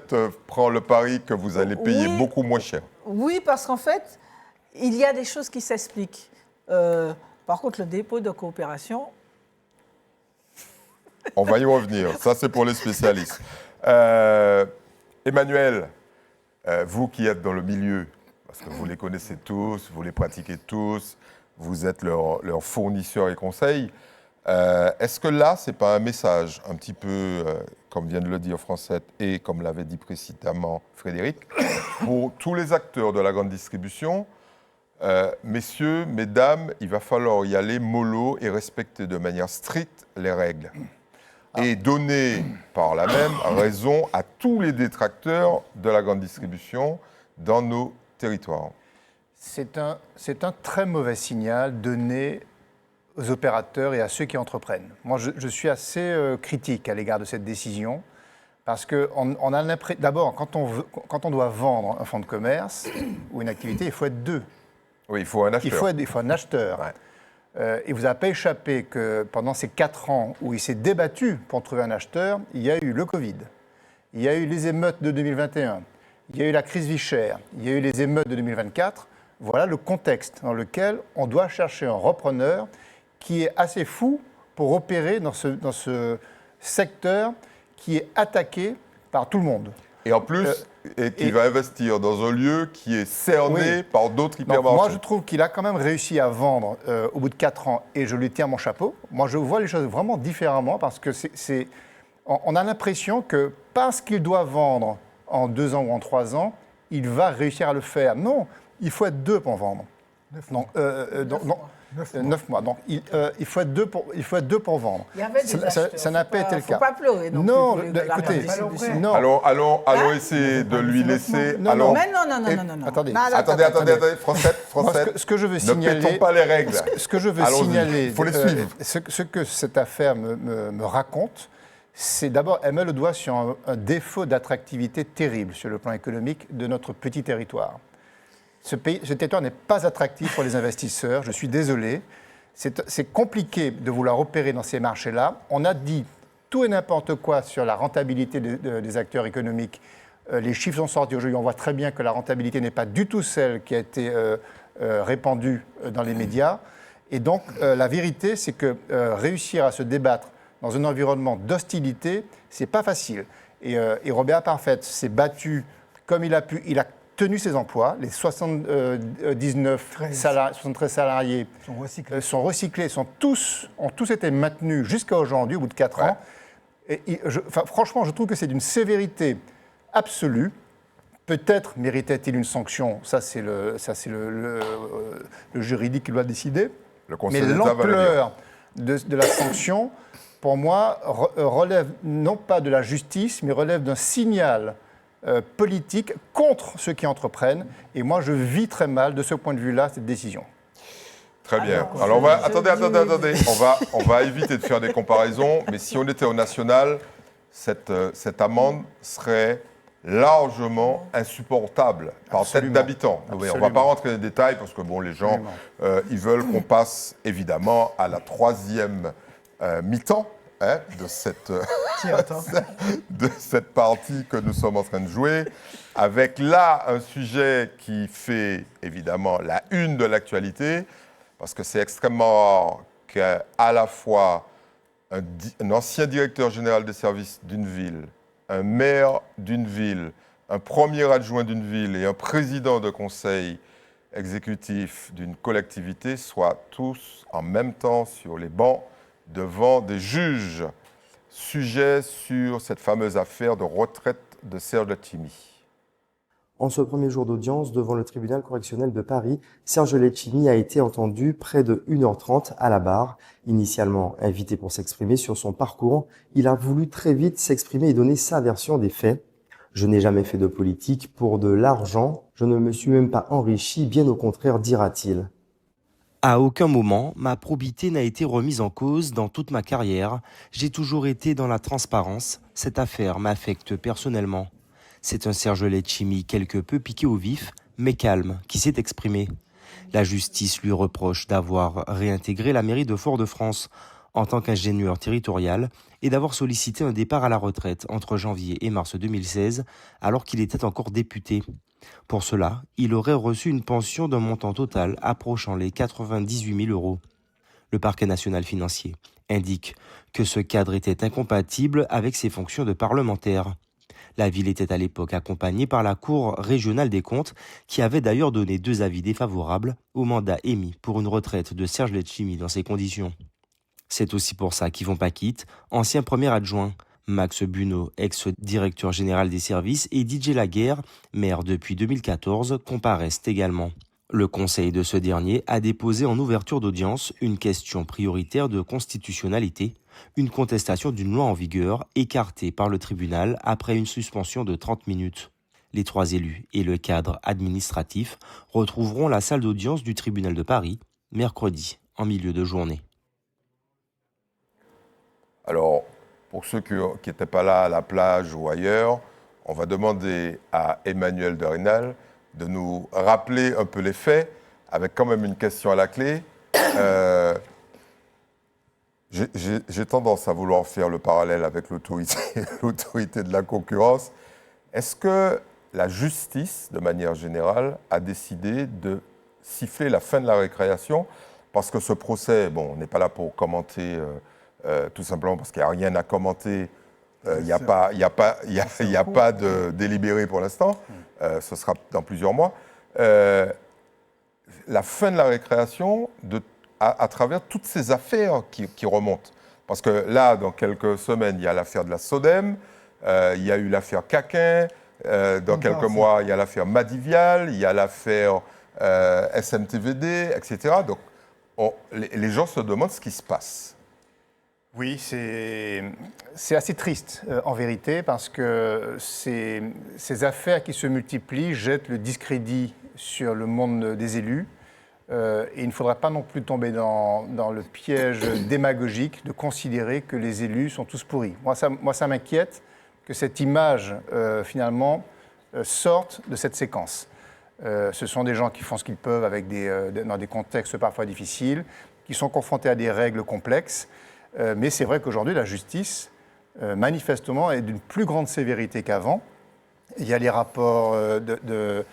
Speaker 1: prend le pari que vous allez payer beaucoup moins cher.
Speaker 2: Oui, parce qu'en fait, il y a des choses qui s'expliquent. Par contre, le dépôt de coopération...
Speaker 1: On va y revenir. Ça, c'est pour les spécialistes. Emmanuel, vous qui êtes dans le milieu, parce que vous les connaissez tous, vous les pratiquez tous, vous êtes leurs fournisseurs et conseils, est-ce que là, ce n'est pas un message un petit peu, comme vient de le dire Francette et comme l'avait dit précédemment Frédéric, pour tous les acteurs de la grande distribution, messieurs, mesdames, il va falloir y aller mollo et respecter de manière stricte les règles. Et donner par la même raison à tous les détracteurs de la grande distribution dans nos territoires.
Speaker 5: C'est un très mauvais signal donné aux opérateurs et à ceux qui entreprennent. Moi, je suis assez critique à l'égard de cette décision, parce qu'on a l'impression... D'abord, quand on doit vendre un fonds de commerce ou une activité, il faut être deux.
Speaker 1: Oui, il faut un acheteur.
Speaker 5: Il faut un acheteur. Ouais. Il ne vous a pas échappé que pendant ces 4 ans où il s'est débattu pour trouver un acheteur, il y a eu le Covid, il y a eu les émeutes de 2021, il y a eu la crise vie chère, il y a eu les émeutes de 2024. Voilà le contexte dans lequel on doit chercher un repreneur qui est assez fou pour opérer dans ce secteur qui est attaqué par tout le monde.
Speaker 1: Et en plus, qui va investir dans un lieu qui est cerné par d'autres hypermarchés.
Speaker 5: Moi, je trouve qu'il a quand même réussi à vendre au bout de 4 ans, et je lui tiens mon chapeau. Moi, je vois les choses vraiment différemment, parce que on a l'impression que parce qu'il doit vendre en 2 ans ou en 3 ans, il va réussir à le faire. Non, il faut être 2 pour vendre. 9 mois. Donc, il faut être deux pour vendre.
Speaker 2: Il y avait des acheteurs.
Speaker 5: Ça n'a pas été le cas.
Speaker 2: Il ne faut pas pleurer.
Speaker 5: Non, écoutez,
Speaker 1: non. Allons essayer de lui laisser...
Speaker 2: Non.
Speaker 5: Attendez,
Speaker 1: Francette.
Speaker 5: Ce que je veux signaler...
Speaker 1: Ne pétons pas les règles.
Speaker 5: Ce que je veux signaler...
Speaker 1: Il faut les suivre.
Speaker 5: Ce que cette affaire me raconte, D'abord, elle met le doigt sur un défaut d'attractivité terrible sur le plan économique de notre petit territoire. Ce territoire n'est pas attractif pour les investisseurs, je suis désolé. C'est compliqué de vouloir opérer dans ces marchés-là. On a dit tout et n'importe quoi sur la rentabilité des acteurs économiques. Les chiffres sont sortis aujourd'hui, on voit très bien que la rentabilité n'est pas du tout celle qui a été répandue dans les médias. Et donc, la vérité, c'est que réussir à se débattre dans un environnement d'hostilité, c'est pas facile. Et Robert Parfait s'est battu comme il a pu. Il a tenu ses emplois. Les 73 salariés sont recyclés, ont tous été maintenus jusqu'à aujourd'hui, au bout de 4 ans. Et franchement, je trouve que c'est d'une sévérité absolue. Peut-être méritait-il une sanction. Ça, c'est le juridique qui doit décider. Mais l'ampleur de la sanction, pour moi, relève non pas de la justice, mais relève d'un signal politique contre ceux qui entreprennent. Et moi, je vis très mal, de ce point de vue-là, cette décision.
Speaker 1: Très bien. Alors, attendez. On va éviter de faire des comparaisons, mais si on était au national, cette amende serait largement insupportable par tête d'habitant. On ne va pas rentrer dans les détails parce que les gens, ils veulent qu'on passe évidemment à la 3e mi-temps de cette partie que nous sommes en train de jouer, avec là un sujet qui fait évidemment la une de l'actualité, parce que c'est extrêmement rare qu'à la fois un ancien directeur général des services d'une ville, un maire d'une ville, un premier adjoint d'une ville et un président de conseil exécutif d'une collectivité soient tous en même temps sur les bancs devant des juges. Sujet sur cette fameuse affaire de retraite de Serge Letchimy.
Speaker 16: En ce premier jour d'audience devant le tribunal correctionnel de Paris, Serge Letchimy a été entendu près de 1h30 à la barre. Initialement invité pour s'exprimer sur son parcours, il a voulu très vite s'exprimer et donner sa version des faits. « Je n'ai jamais fait de politique pour de l'argent, je ne me suis même pas enrichi, bien au contraire, dira-t-il. À aucun moment, ma probité n'a été remise en cause dans toute ma carrière. J'ai toujours été dans la transparence. Cette affaire m'affecte personnellement. » C'est un Serge Letchimy quelque peu piqué au vif, mais calme, qui s'est exprimé. La justice lui reproche d'avoir réintégré la mairie de Fort-de-France en tant qu'ingénieur territorial et d'avoir sollicité un départ à la retraite entre janvier et mars 2016, alors qu'il était encore député. Pour cela, il aurait reçu une pension d'un montant total approchant les 98 000 euros. Le parquet national financier indique que ce cadre était incompatible avec ses fonctions de parlementaire. La ville était à l'époque accompagnée par la Cour régionale des comptes, qui avait d'ailleurs donné 2 avis défavorables au mandat émis pour une retraite de Serge Letchimy dans ces conditions. C'est aussi pour ça qu'Yvon Paquit, ancien premier adjoint, Max Bunot, ex-directeur général des services, et Didier Laguerre, maire depuis 2014, comparaissent également. Le conseil de ce dernier a déposé en ouverture d'audience une question prioritaire de constitutionnalité, une contestation d'une loi en vigueur écartée par le tribunal après une suspension de 30 minutes. Les 3 élus et le cadre administratif retrouveront la salle d'audience du tribunal de Paris mercredi en milieu de journée.
Speaker 1: Alors, pour ceux qui n'étaient pas là à la plage ou ailleurs, on va demander à Emmanuel de Rênal de nous rappeler un peu les faits, avec quand même une question à la clé. J'ai tendance à vouloir faire le parallèle avec l'autorité de la concurrence. Est-ce que la justice, de manière générale, a décidé de siffler la fin de la récréation? Parce que ce procès, on n'est pas là pour commenter, tout simplement parce qu'il n'y a rien à commenter. Il n'y a pas de délibéré pour l'instant. Ce sera dans plusieurs mois. La fin de la récréation à travers toutes ces affaires qui remontent. Parce que là, dans quelques semaines, il y a l'affaire de la SODEM, il y a eu l'affaire Caquin, dans quelques mois, il y a l'affaire Madivial, il y a l'affaire SMTVD, etc. Donc, les gens se demandent ce qui se passe.
Speaker 5: Oui, c'est assez triste en vérité parce que ces affaires qui se multiplient jettent le discrédit sur le monde des élus. Et il ne faudra pas non plus tomber dans le piège démagogique de considérer que les élus sont tous pourris. Moi, ça m'inquiète que cette image, finalement, sorte de cette séquence. Ce sont des gens qui font ce qu'ils peuvent dans des contextes parfois difficiles, qui sont confrontés à des règles complexes. Mais c'est vrai qu'aujourd'hui, la justice, manifestement, est d'une plus grande sévérité qu'avant. Il y a les rapports des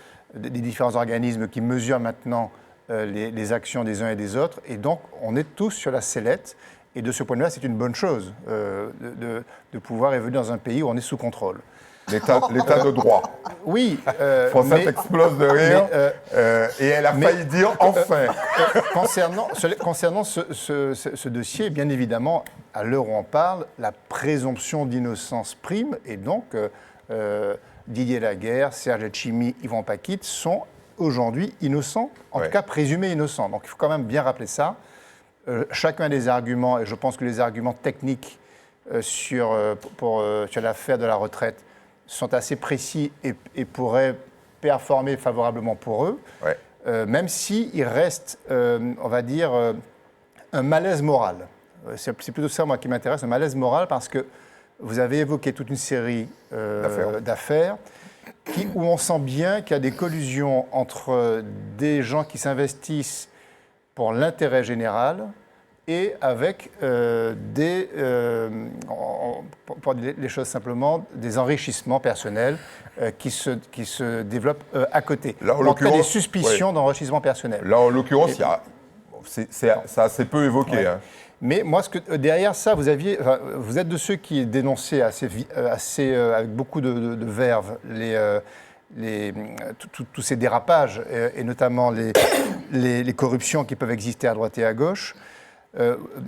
Speaker 5: différents organismes qui mesurent maintenant les actions des uns et des autres. Et donc, on est tous sur la sellette. Et de ce point de vue-là, c'est une bonne chose de pouvoir évoluer dans un pays où on est sous contrôle.
Speaker 1: L'état de droit.
Speaker 5: Oui.
Speaker 1: Françoise explose de rire et elle a failli dire enfin.
Speaker 5: Concernant ce dossier, bien évidemment, à l'heure où on parle, la présomption d'innocence prime et donc Didier Laguerre, Serge Letchimy, Yvan Paquit sont aujourd'hui innocents, en tout cas présumés innocents. Donc il faut quand même bien rappeler ça. Chacun des arguments, et je pense que les arguments techniques sur l'affaire de la retraite sont assez précis et pourraient performer favorablement pour eux, même s'il reste, on va dire, un malaise moral. C'est plutôt ça, moi, qui m'intéresse, un malaise moral, parce que vous avez évoqué toute une série d'affaires où on sent bien qu'il y a des collusions entre des gens qui s'investissent pour l'intérêt général et avec pour dire les choses simplement, des enrichissements personnels qui se développent à côté.
Speaker 1: Là, en
Speaker 5: donc, il y a des
Speaker 1: l'occurrence,
Speaker 5: suspicions d'enrichissement personnel.
Speaker 1: Là, en l'occurrence, c'est assez peu évoqué. Hein.
Speaker 5: Mais moi, derrière ça, vous êtes de ceux qui dénonçaient avec beaucoup de verve tous ces dérapages, et notamment les corruptions qui peuvent exister à droite et à gauche.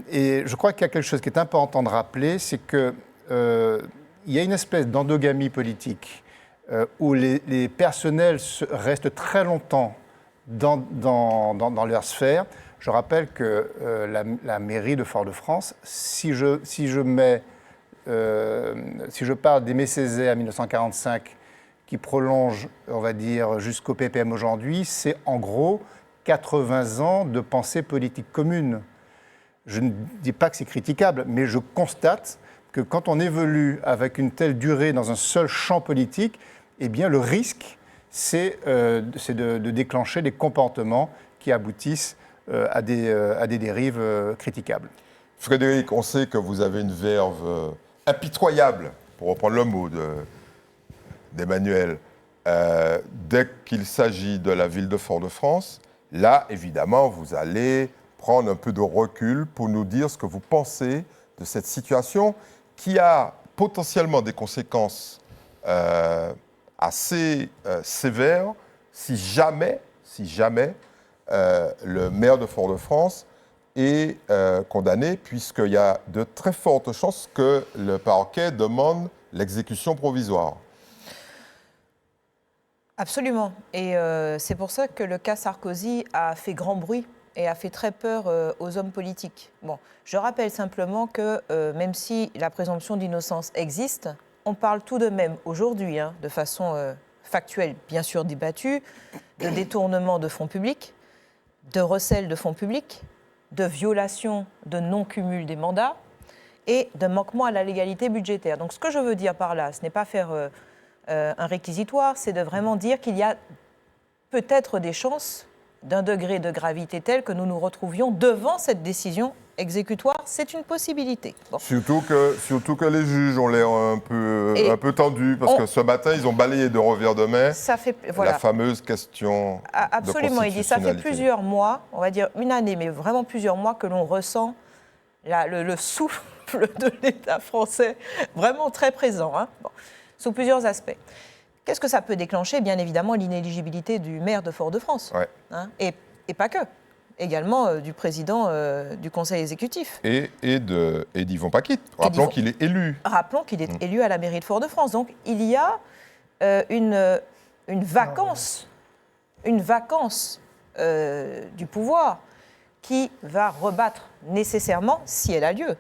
Speaker 5: Et je crois qu'il y a quelque chose qui est important de rappeler, c'est qu'il y a une espèce d'endogamie politique où les personnels restent très longtemps dans leur sphère. Je rappelle que la mairie de Fort-de-France, si je parle d'Aimé Césaire 1945, qui prolonge, on va dire, jusqu'au PPM aujourd'hui, c'est en gros 80 ans de pensée politique commune. Je ne dis pas que c'est critiquable, mais je constate que quand on évolue avec une telle durée dans un seul champ politique, eh bien le risque, c'est de déclencher des comportements qui aboutissent à des dérives critiquables.
Speaker 1: Frédéric, on sait que vous avez une verve impitoyable, pour reprendre le mot d'Emmanuel, dès qu'il s'agit de la ville de Fort-de-France. Là, évidemment, vous allez prendre un peu de recul pour nous dire ce que vous pensez de cette situation qui a potentiellement des conséquences assez sévères si jamais le maire de Fort-de-France est condamné, puisqu'il y a de très fortes chances que le parquet demande l'exécution provisoire.
Speaker 3: Absolument. Et c'est pour ça que le cas Sarkozy a fait grand bruit et a fait très peur aux hommes politiques. Bon, je rappelle simplement que même si la présomption d'innocence existe, on parle tout de même aujourd'hui, de façon factuelle, bien sûr débattue, de détournement de fonds publics, de recel de fonds publics, de violation de non-cumul des mandats et de manquement à la légalité budgétaire. Donc ce que je veux dire par là, ce n'est pas faire un réquisitoire, c'est de vraiment dire qu'il y a peut-être des chances d'un degré de gravité tel que nous nous retrouvions devant cette décision exécutoire. C'est une possibilité. Bon.
Speaker 1: Surtout que les juges ont l'air un peu tendus, parce que ce matin, ils ont balayé de revers de main la fameuse question
Speaker 3: absolument,
Speaker 1: de
Speaker 3: il dit, ça fait plusieurs mois, on va dire une année, mais vraiment plusieurs mois que l'on ressent le souffle de l'État français, vraiment très présent, bon, sous plusieurs aspects. Qu'est-ce que ça peut déclencher? Bien évidemment, l'inéligibilité du maire de Fort-de-France, et pas que. Également du président du Conseil exécutif.
Speaker 1: Et d'Yvan Paquit. Rappelons qu'il est élu.
Speaker 3: Rappelons qu'il est élu à la mairie de Fort-de-France. Donc il y a une vacance du pouvoir qui va rebattre nécessairement, si elle a lieu,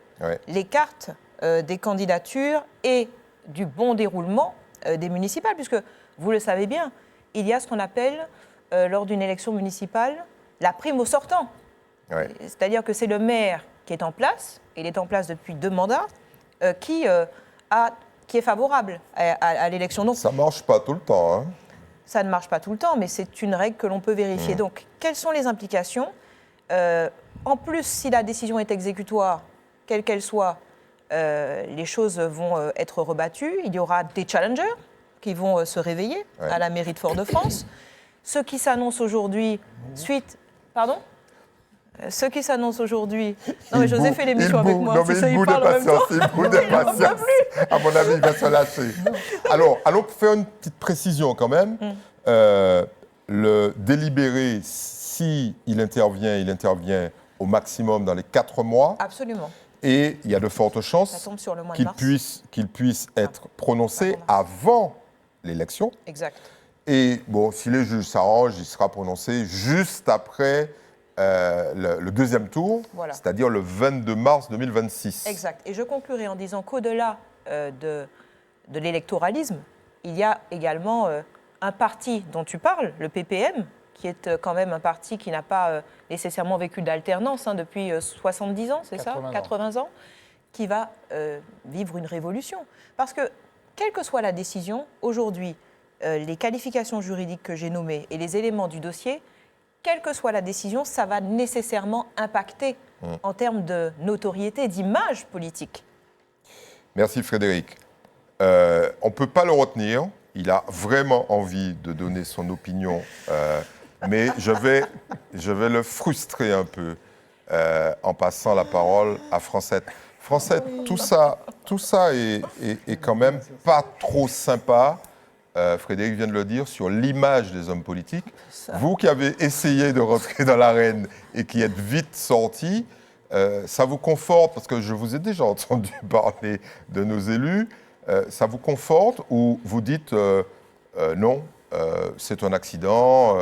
Speaker 3: les cartes des candidatures et du bon déroulement des municipales. Puisque, vous le savez bien, il y a ce qu'on appelle, lors d'une élection municipale, la prime au sortant.
Speaker 1: Ouais.
Speaker 3: C'est-à-dire que c'est le maire qui est en place, et il est en place depuis 2 mandats, qui est favorable à l'élection. Donc,
Speaker 1: ça ne marche pas tout le temps. Hein.
Speaker 3: Ça ne marche pas tout le temps, mais c'est une règle que l'on peut vérifier. Donc, quelles sont les implications ? En plus, si la décision est exécutoire, quelle qu'elle soit, les choses vont être rebattues. Il y aura des challengers qui vont se réveiller à la mairie de Fort-de-France. Ce qui s'annonce aujourd'hui, Pardon ? Ce qui s'annonce aujourd'hui... Non, mais José fait l'émission avec moi.
Speaker 1: Non, mais il bout de patience, il bout de patience. À mon avis, il va se lâcher. Alors, allons faire une petite précision quand même. Le délibéré, s'il intervient au maximum dans les 4 mois.
Speaker 3: Absolument.
Speaker 1: Et il y a de fortes chances qu'il puisse être prononcé avant l'élection.
Speaker 3: Exact.
Speaker 1: Et bon, si les juges s'arrangent, il sera prononcé juste après le 2e tour, c'est-à-dire le 22 mars 2026.
Speaker 3: Exact. Et je conclurai en disant qu'au-delà de l'électoralisme, il y a également un parti dont tu parles, le PPM, qui est quand même un parti qui n'a pas nécessairement vécu d'alternance depuis 70 ans, c'est ça ? 80 ans, qui va vivre une révolution. Parce que, quelle que soit la décision, aujourd'hui, les qualifications juridiques que j'ai nommées et les éléments du dossier, quelle que soit la décision, ça va nécessairement impacter en termes de notoriété, d'image politique.
Speaker 1: Merci Frédéric. On ne peut pas le retenir. Il a vraiment envie de donner son opinion, mais je vais le frustrer un peu en passant la parole à Francette. Francette, tout ça est quand même pas trop sympa. Frédéric vient de le dire, sur l'image des hommes politiques. Vous qui avez essayé de rentrer dans l'arène et qui êtes vite sorti, ça vous conforte, parce que je vous ai déjà entendu parler de nos élus, ça vous conforte ou vous dites non, c'est un accident,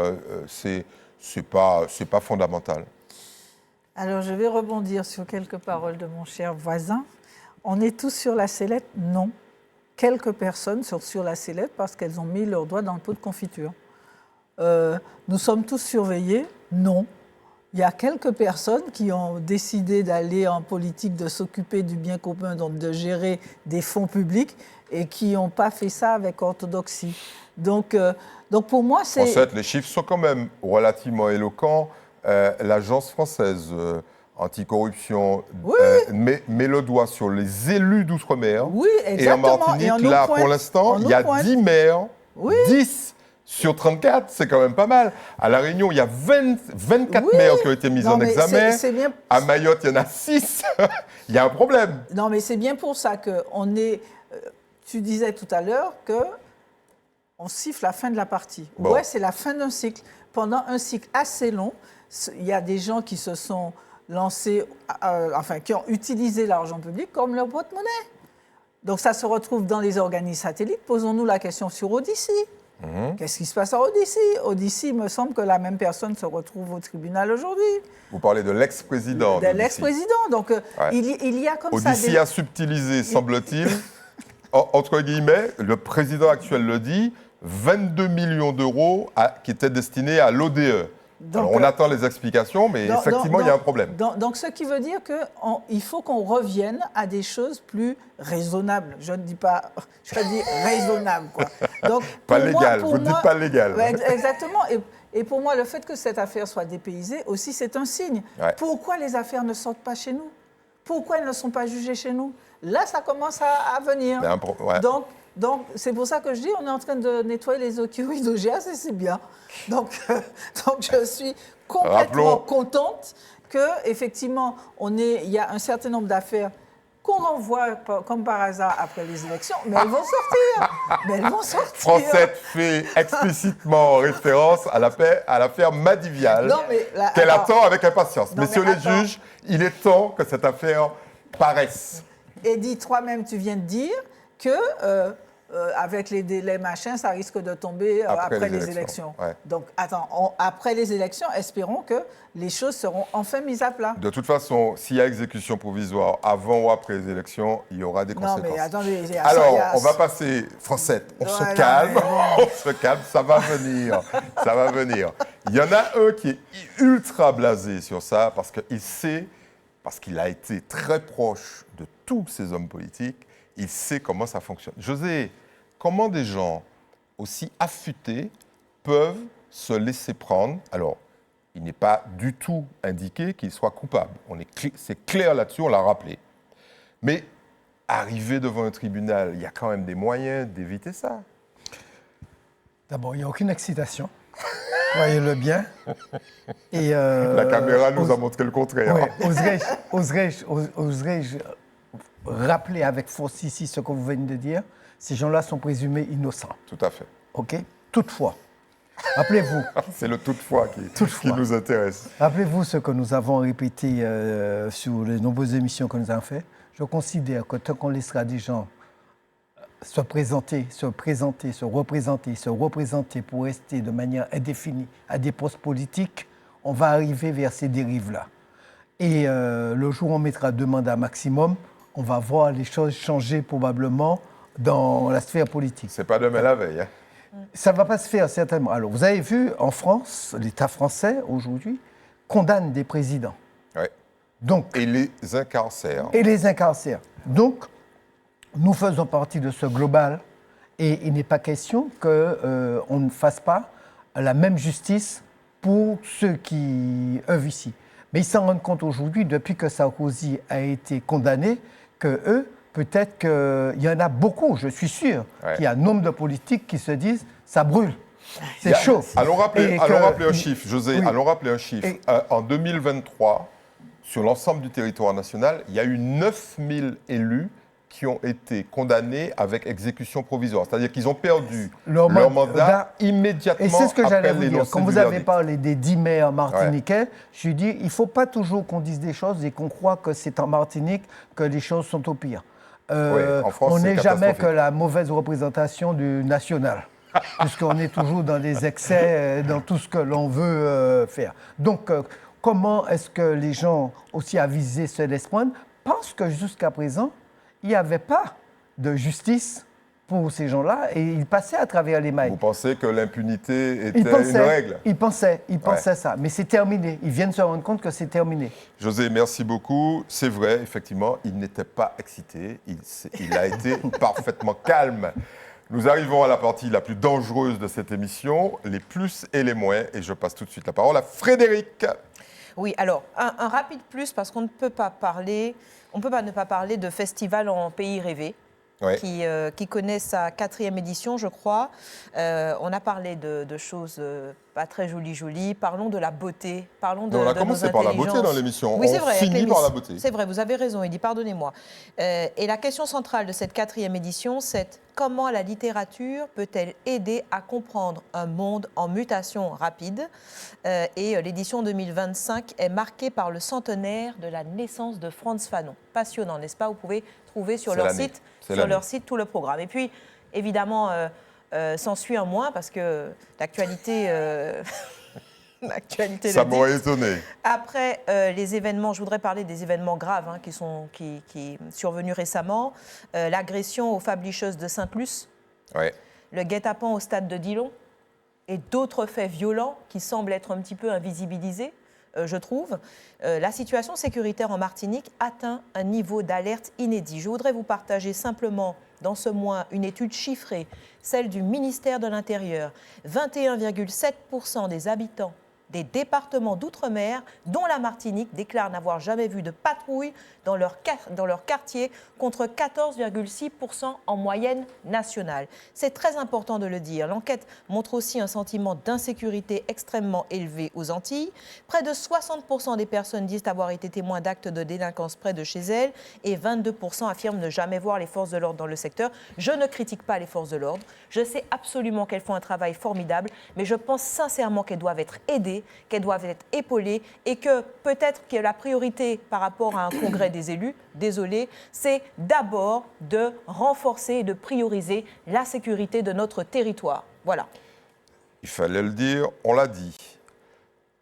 Speaker 1: c'est pas fondamental?
Speaker 2: Alors je vais rebondir sur quelques paroles de mon cher voisin. On est tous sur la sellette? Non. Quelques personnes sont sur la sellette parce qu'elles ont mis leurs doigts dans le pot de confiture. Nous sommes tous surveillés? Non. Il y a quelques personnes qui ont décidé d'aller en politique, de s'occuper du bien commun, donc de gérer des fonds publics et qui n'ont pas fait ça avec orthodoxie. Donc pour moi, c'est...
Speaker 1: En fait, les chiffres sont quand même relativement éloquents. L'agence française anticorruption met le doigt sur les élus d'outre-mer.
Speaker 2: Oui, exactement.
Speaker 1: Et en Martinique, là, pour l'instant, il y a 10 maires. 10 sur 34, c'est quand même pas mal. À La Réunion, il y a 24 maires qui ont été mis en examen.
Speaker 2: Bien...
Speaker 1: À Mayotte, il y en a 6. Il y a un problème.
Speaker 2: Non, mais c'est bien pour ça qu'on est... tu disais tout à l'heure qu'on siffle la fin de la partie. Bon. Ouais, c'est la fin d'un cycle. Pendant un cycle assez long, il y a des gens qui se sont lancés, qui ont utilisé l'argent public comme leur porte-monnaie. Donc ça se retrouve dans les organismes satellites. Posons-nous la question sur Odyssey. Qu'est-ce qui se passe à Odyssey? Odyssey, il me semble que la même personne se retrouve au tribunal aujourd'hui.
Speaker 1: Vous parlez de l'ex-président.
Speaker 2: De l'ex-président. Donc il y a comme
Speaker 1: Odyssey
Speaker 2: ça... Odyssey
Speaker 1: a subtilisé, semble-t-il, entre guillemets, le président actuel le dit, 22 millions d'euros qui étaient destinés à l'ODE. Alors, on attend les explications, mais effectivement, il y a un problème.
Speaker 2: Donc, ce qui veut dire qu'il faut qu'on revienne à des choses plus raisonnables. Je ne dis pas... Je dis raisonnables, quoi. Donc,
Speaker 1: pas légal, vous ne dites pas légal.
Speaker 2: Exactement. Et pour moi, le fait que cette affaire soit dépaysée, aussi, c'est un signe. Ouais. Pourquoi les affaires ne sortent pas chez nous? Pourquoi elles ne sont pas jugées chez nous? Là, ça commence à venir. Donc, c'est pour ça que je dis, on est en train de nettoyer les écuries d'OGS et c'est bien. Donc, je suis complètement contente qu'effectivement, il y a un certain nombre d'affaires qu'on renvoie comme par hasard après les élections, mais elles vont sortir.
Speaker 1: Francette fait explicitement référence à l'affaire Madivial, qu'elle attend avec impatience. Messieurs les juges, il est temps que cette affaire paraisse.
Speaker 2: Et dis, toi-même, tu viens de dire que avec les délais machin, ça risque de tomber après les élections. Ouais. Donc, attends, après les élections, espérons que les choses seront enfin mises à plat.
Speaker 1: De toute façon, s'il y a exécution provisoire avant ou après les élections, il y aura des conséquences.
Speaker 2: Non, mais attendez...
Speaker 1: Alors, on va passer... Francette, on se calme, ça va venir. Il y en a un qui est ultra blasé sur ça parce qu'il sait, parce qu'il a été très proche de tous ces hommes politiques, il sait comment ça fonctionne. José, comment des gens aussi affûtés peuvent se laisser prendre? Alors, il n'est pas du tout indiqué qu'il soit coupable. C'est clair là-dessus, on l'a rappelé. Mais arriver devant un tribunal, il y a quand même des moyens d'éviter ça.
Speaker 4: D'abord, il n'y a aucune excitation. Voyez-le bien. Et,
Speaker 1: la caméra nous a montré le contraire.
Speaker 4: Ouais, oserais-je rappeler avec force ici ce que vous venez de dire? Ces gens-là sont présumés innocents.
Speaker 1: Tout à fait.
Speaker 4: OK? Toutefois, rappelez-vous.
Speaker 1: C'est le toutefois qui nous intéresse.
Speaker 4: Rappelez-vous ce que nous avons répété sur les nombreuses émissions que nous avons faites. Je considère que tant qu'on laissera des gens se représenter, se représenter pour rester de manière indéfinie à des postes politiques, on va arriver vers ces dérives-là. Et le jour où on mettra 2 mandats maximum, on va voir les choses changer probablement dans la sphère politique.
Speaker 1: C'est pas demain la veille. Hein.
Speaker 4: Ça ne va pas se faire certainement. Alors, vous avez vu, en France, l'État français, aujourd'hui, condamne des présidents.
Speaker 1: Oui. Et les incarcère. Donc, nous faisons partie de ce global et il n'est pas question qu'on ne fasse pas la même justice pour ceux qui œuvrent ici. Mais ils s'en rendent compte aujourd'hui, depuis que Sarkozy a été condamné, que eux, peut-être qu'il y en a beaucoup, je suis sûr, qu'il y a un nombre de politiques qui se disent « ça brûle ». C'est chaud. Allons rappeler un chiffre, José. Oui. Allons rappeler un chiffre. En 2023, sur l'ensemble du territoire national, il y a eu 9000 élus qui ont été condamnés avec exécution provisoire. C'est-à-dire qu'ils ont perdu leur mandat immédiatement.
Speaker 4: Et c'est ce que j'allais vous
Speaker 1: dire.
Speaker 4: Quand vous avez parlé des 10 maires martiniquais, je lui dis, il ne faut pas toujours qu'on dise des choses et qu'on croit que c'est en Martinique que les choses sont au pire. En France, on n'est jamais que la mauvaise représentation du national, puisqu'on est toujours dans des excès, dans tout ce que l'on veut faire. Donc, comment est-ce que les gens aussi avisés se laissent prendre? Parce que jusqu'à présent, il n'y avait pas de justice pour ces gens-là et ils passaient à travers les mailles.
Speaker 1: Vous pensez que l'impunité était une règle?
Speaker 4: Ils pensaient ça, mais c'est terminé. Ils viennent se rendre compte que c'est terminé.
Speaker 1: José, merci beaucoup. C'est vrai, effectivement, il n'était pas excité. Il a été parfaitement calme. Nous arrivons à la partie la plus dangereuse de cette émission, les plus et les moins. Et je passe tout de suite la parole à Frédéric.
Speaker 3: Oui, alors, un rapide plus, parce qu'on ne peut pas ne pas parler de Festival en Pays Rêvé, qui connaît sa 4e édition, je crois. On a parlé de choses pas très jolies. Parlons de la beauté, parlons de
Speaker 1: on a commencé par la beauté dans l'émission.
Speaker 3: Oui, c'est vrai,
Speaker 1: on finit par la beauté.
Speaker 3: C'est vrai, vous avez raison, Eddy, pardonnez-moi. Et la question centrale de cette 4e édition, c'est comment la littérature peut-elle aider à comprendre un monde en mutation rapide? Et l'édition 2025 est marquée par le centenaire de la naissance de Frantz Fanon. Passionnant, n'est-ce pas? Vous pouvez trouver sur leur site tout le programme. Et puis, évidemment, s'ensuit un mois parce que l'actualité...
Speaker 1: ça m'aurait étonné.
Speaker 3: Après les événements, je voudrais parler des événements graves qui sont survenus récemment. L'agression aux Fablicheuses de Sainte-Luce, le guet-apens au stade de Dillon et d'autres faits violents qui semblent être un petit peu invisibilisés, je trouve. La situation sécuritaire en Martinique atteint un niveau d'alerte inédit. Je voudrais vous partager simplement dans ce mois une étude chiffrée, celle du ministère de l'Intérieur. 21,7% des habitants des départements d'outre-mer, dont la Martinique, déclarent n'avoir jamais vu de patrouille dans leur quartier, contre 14,6% en moyenne nationale. C'est très important de le dire. L'enquête montre aussi un sentiment d'insécurité extrêmement élevé aux Antilles. Près de 60% des personnes disent avoir été témoins d'actes de délinquance près de chez elles et 22% affirment ne jamais voir les forces de l'ordre dans le secteur. Je ne critique pas les forces de l'ordre. Je sais absolument qu'elles font un travail formidable, mais je pense sincèrement qu'elles doivent être aidées, qu'elles doivent être épaulées et que peut-être que la priorité par rapport à un congrès des élus, désolé, c'est d'abord de renforcer et de prioriser la sécurité de notre territoire. Voilà.
Speaker 1: Il fallait le dire, on l'a dit.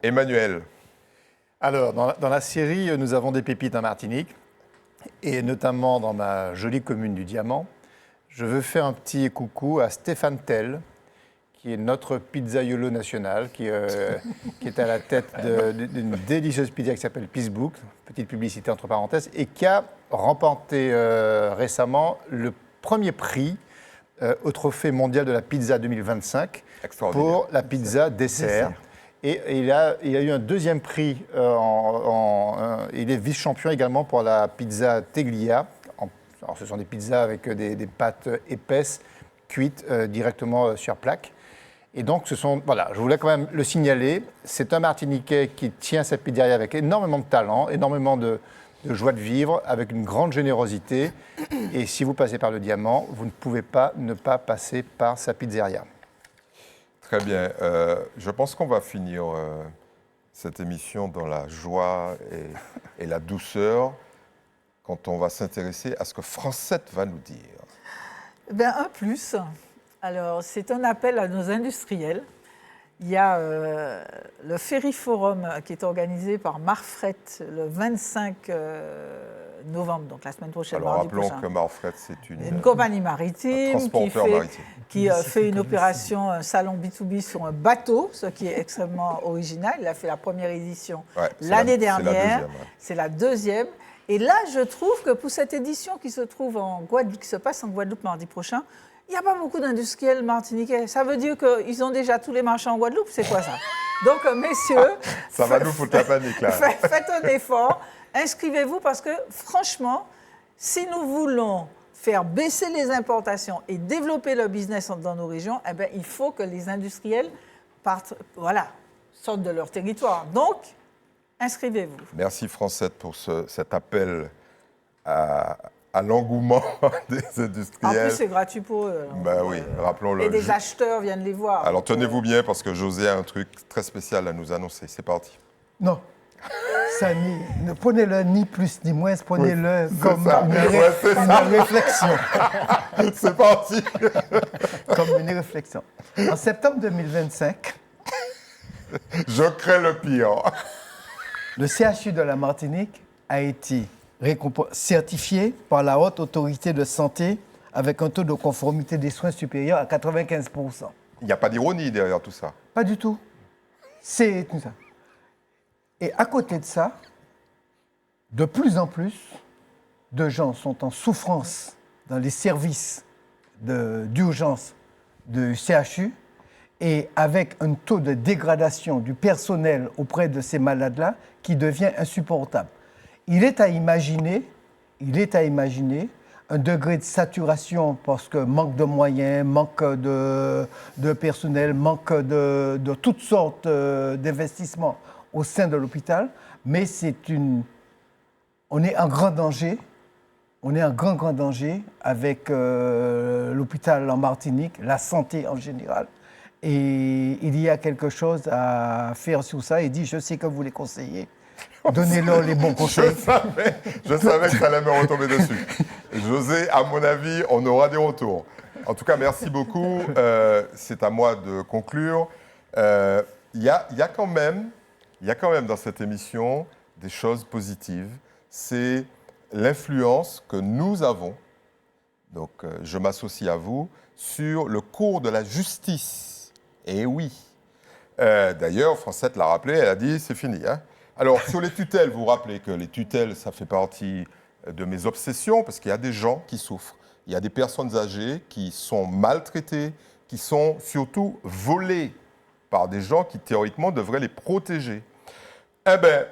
Speaker 1: Emmanuel.
Speaker 5: Alors, dans la série, nous avons des pépites en Martinique, et notamment dans ma jolie commune du Diamant. Je veux faire un petit coucou à Stéphane Tell, qui est notre pizzaiolo national, qui est à la tête d'une délicieuse pizza qui s'appelle Peacebook, petite publicité entre parenthèses, et qui a remporté récemment le premier prix au Trophée mondial de la pizza 2025 pour la pizza dessert. Et il a eu un deuxième prix, il est vice-champion également pour la pizza Teglia. Alors, ce sont des pizzas avec des pâtes épaisses, cuites directement sur plaque. Et donc, voilà, je voulais quand même le signaler. C'est un Martiniquais qui tient cette pizzeria avec énormément de talent, énormément de joie de vivre, avec une grande générosité. Et si vous passez par le Diamant, vous ne pouvez pas ne pas passer par sa pizzeria.
Speaker 1: Très bien. Je pense qu'on va finir cette émission dans la joie et la douceur quand on va s'intéresser à ce que Francette va nous dire.
Speaker 2: Un plus. Alors, c'est un appel à nos industriels. Il y a le Ferry Forum qui est organisé par Marfret le 25 novembre, donc la semaine prochaine.
Speaker 1: Alors, rappelons que Marfret, c'est
Speaker 2: une compagnie maritime qui fait une opération, un salon B2B sur un bateau, ce qui est extrêmement original. Il a fait la première édition l'année dernière. C'est la deuxième. Et là, je trouve que pour cette édition qui se passe en Guadeloupe mardi prochain, il n'y a pas beaucoup d'industriels martiniquais. Ça veut dire qu'ils ont déjà tous les marchés en Guadeloupe. C'est quoi ça? Donc, messieurs...
Speaker 1: ça va nous foutre la panique, là.
Speaker 2: Faites un effort. Inscrivez-vous parce que, franchement, si nous voulons faire baisser les importations et développer le business dans nos régions, il faut que les industriels sortent de leur territoire. Donc, inscrivez-vous.
Speaker 1: Merci, Francette, pour cet appel à l'engouement des industriels.
Speaker 2: En plus, c'est gratuit pour eux.
Speaker 1: Oui, rappelons-le.
Speaker 2: Et des acheteurs viennent les voir.
Speaker 1: Alors, tenez-vous bien, parce que José a un truc très spécial à nous annoncer. C'est parti.
Speaker 4: Non. Ça, ne prenez-le ni plus ni moins, prenez-le comme une réflexion.
Speaker 1: C'est parti.
Speaker 4: Comme une réflexion. En septembre 2025...
Speaker 1: Je crée le pire.
Speaker 4: Le CHU de la Martinique a été certifié par la Haute Autorité de Santé avec un taux de conformité des soins supérieur à 95%.
Speaker 1: Il n'y a pas d'ironie derrière tout ça.
Speaker 4: Pas du tout. C'est tout ça. Et à côté de ça, de plus en plus de gens sont en souffrance dans les services d'urgence du CHU et avec un taux de dégradation du personnel auprès de ces malades-là qui devient insupportable. Il est à imaginer un degré de saturation parce que manque de moyens, manque de personnel, manque de toutes sortes d'investissements au sein de l'hôpital, mais on est en grand danger. On est en grand danger avec l'hôpital en Martinique, la santé en général. Et il y a quelque chose à faire sur ça. Il dit, je sais que vous les conseillez. Donnez-leur les bons conseils.
Speaker 1: Je savais que ça allait me retomber dessus. José, à mon avis, on aura des retours. En tout cas, merci beaucoup. C'est à moi de conclure. Il y a quand même dans cette émission des choses positives. C'est l'influence que nous avons, donc je m'associe à vous, sur le cours de la justice. Et oui. D'ailleurs, Francette l'a rappelé, elle a dit, c'est fini. Hein. Alors, sur les tutelles, vous vous rappelez que les tutelles, ça fait partie de mes obsessions, parce qu'il y a des gens qui souffrent. Il y a des personnes âgées qui sont maltraitées, qui sont surtout volées par des gens qui, théoriquement, devraient les protéger. Eh bien,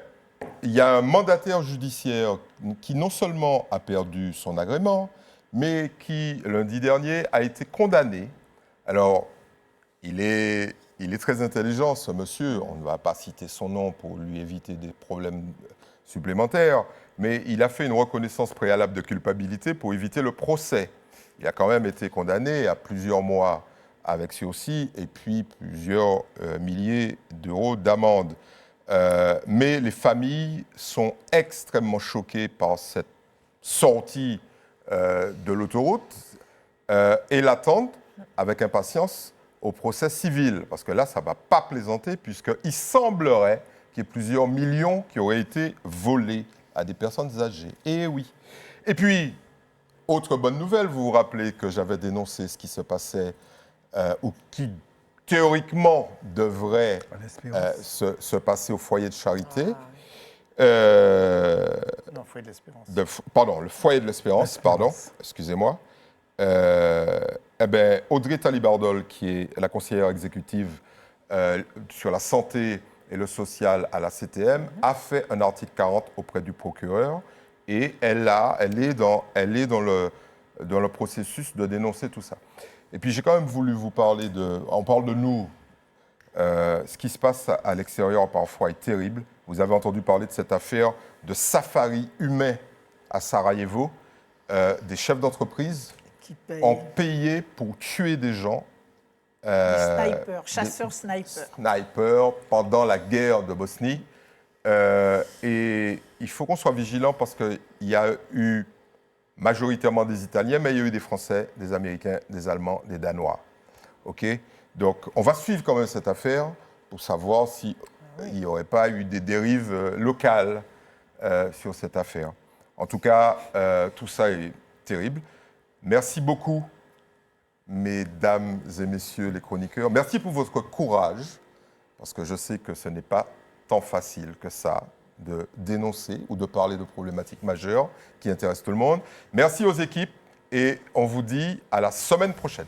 Speaker 1: il y a un mandataire judiciaire qui non seulement a perdu son agrément, mais qui, lundi dernier, a été condamné. Alors, il est très intelligent, ce monsieur. On ne va pas citer son nom pour lui éviter des problèmes supplémentaires, mais il a fait une reconnaissance préalable de culpabilité pour éviter le procès. Il a quand même été condamné à plusieurs mois avec sursis et puis plusieurs milliers d'euros d'amende. Mais les familles sont extrêmement choquées par cette sortie de l'autoroute et l'attendent avec impatience au procès civil. Parce que là, ça ne va pas plaisanter puisqu'il semblerait qu'il y ait plusieurs millions qui auraient été volés à des personnes âgées. Et oui. Et puis, autre bonne nouvelle, vous vous rappelez que j'avais dénoncé ce qui se passait ou qui théoriquement devrait se passer au foyer de charité.
Speaker 5: Non, foyer de l'Espérance.
Speaker 1: Pardon, le foyer de l'Espérance, pardon, excusez-moi. Audrey Talibardol, qui est la conseillère exécutive sur la santé et le social à la CTM, a fait un article 40 auprès du procureur et elle est dans le processus de dénoncer tout ça. Et puis j'ai quand même voulu vous parler on parle de nous, ce qui se passe à l'extérieur parfois est terrible. Vous avez entendu parler de cette affaire de safari humain à Sarajevo. Des chefs d'entreprise ont payé pour tuer des gens.
Speaker 2: Chasseurs snipers.
Speaker 1: Snipers pendant la guerre de Bosnie. Et il faut qu'on soit vigilant parce qu'il y a eu majoritairement des Italiens, mais il y a eu des Français, des Américains, des Allemands, des Danois. OK ? Donc, on va suivre quand même cette affaire pour savoir s'il n'y aurait pas eu des dérives locales sur cette affaire. En tout cas, tout ça est terrible. Merci beaucoup, mesdames et messieurs les chroniqueurs. Merci pour votre courage, parce que je sais que ce n'est pas tant facile que ça de dénoncer ou de parler de problématiques majeures qui intéressent tout le monde. Merci aux équipes et on vous dit à la semaine prochaine.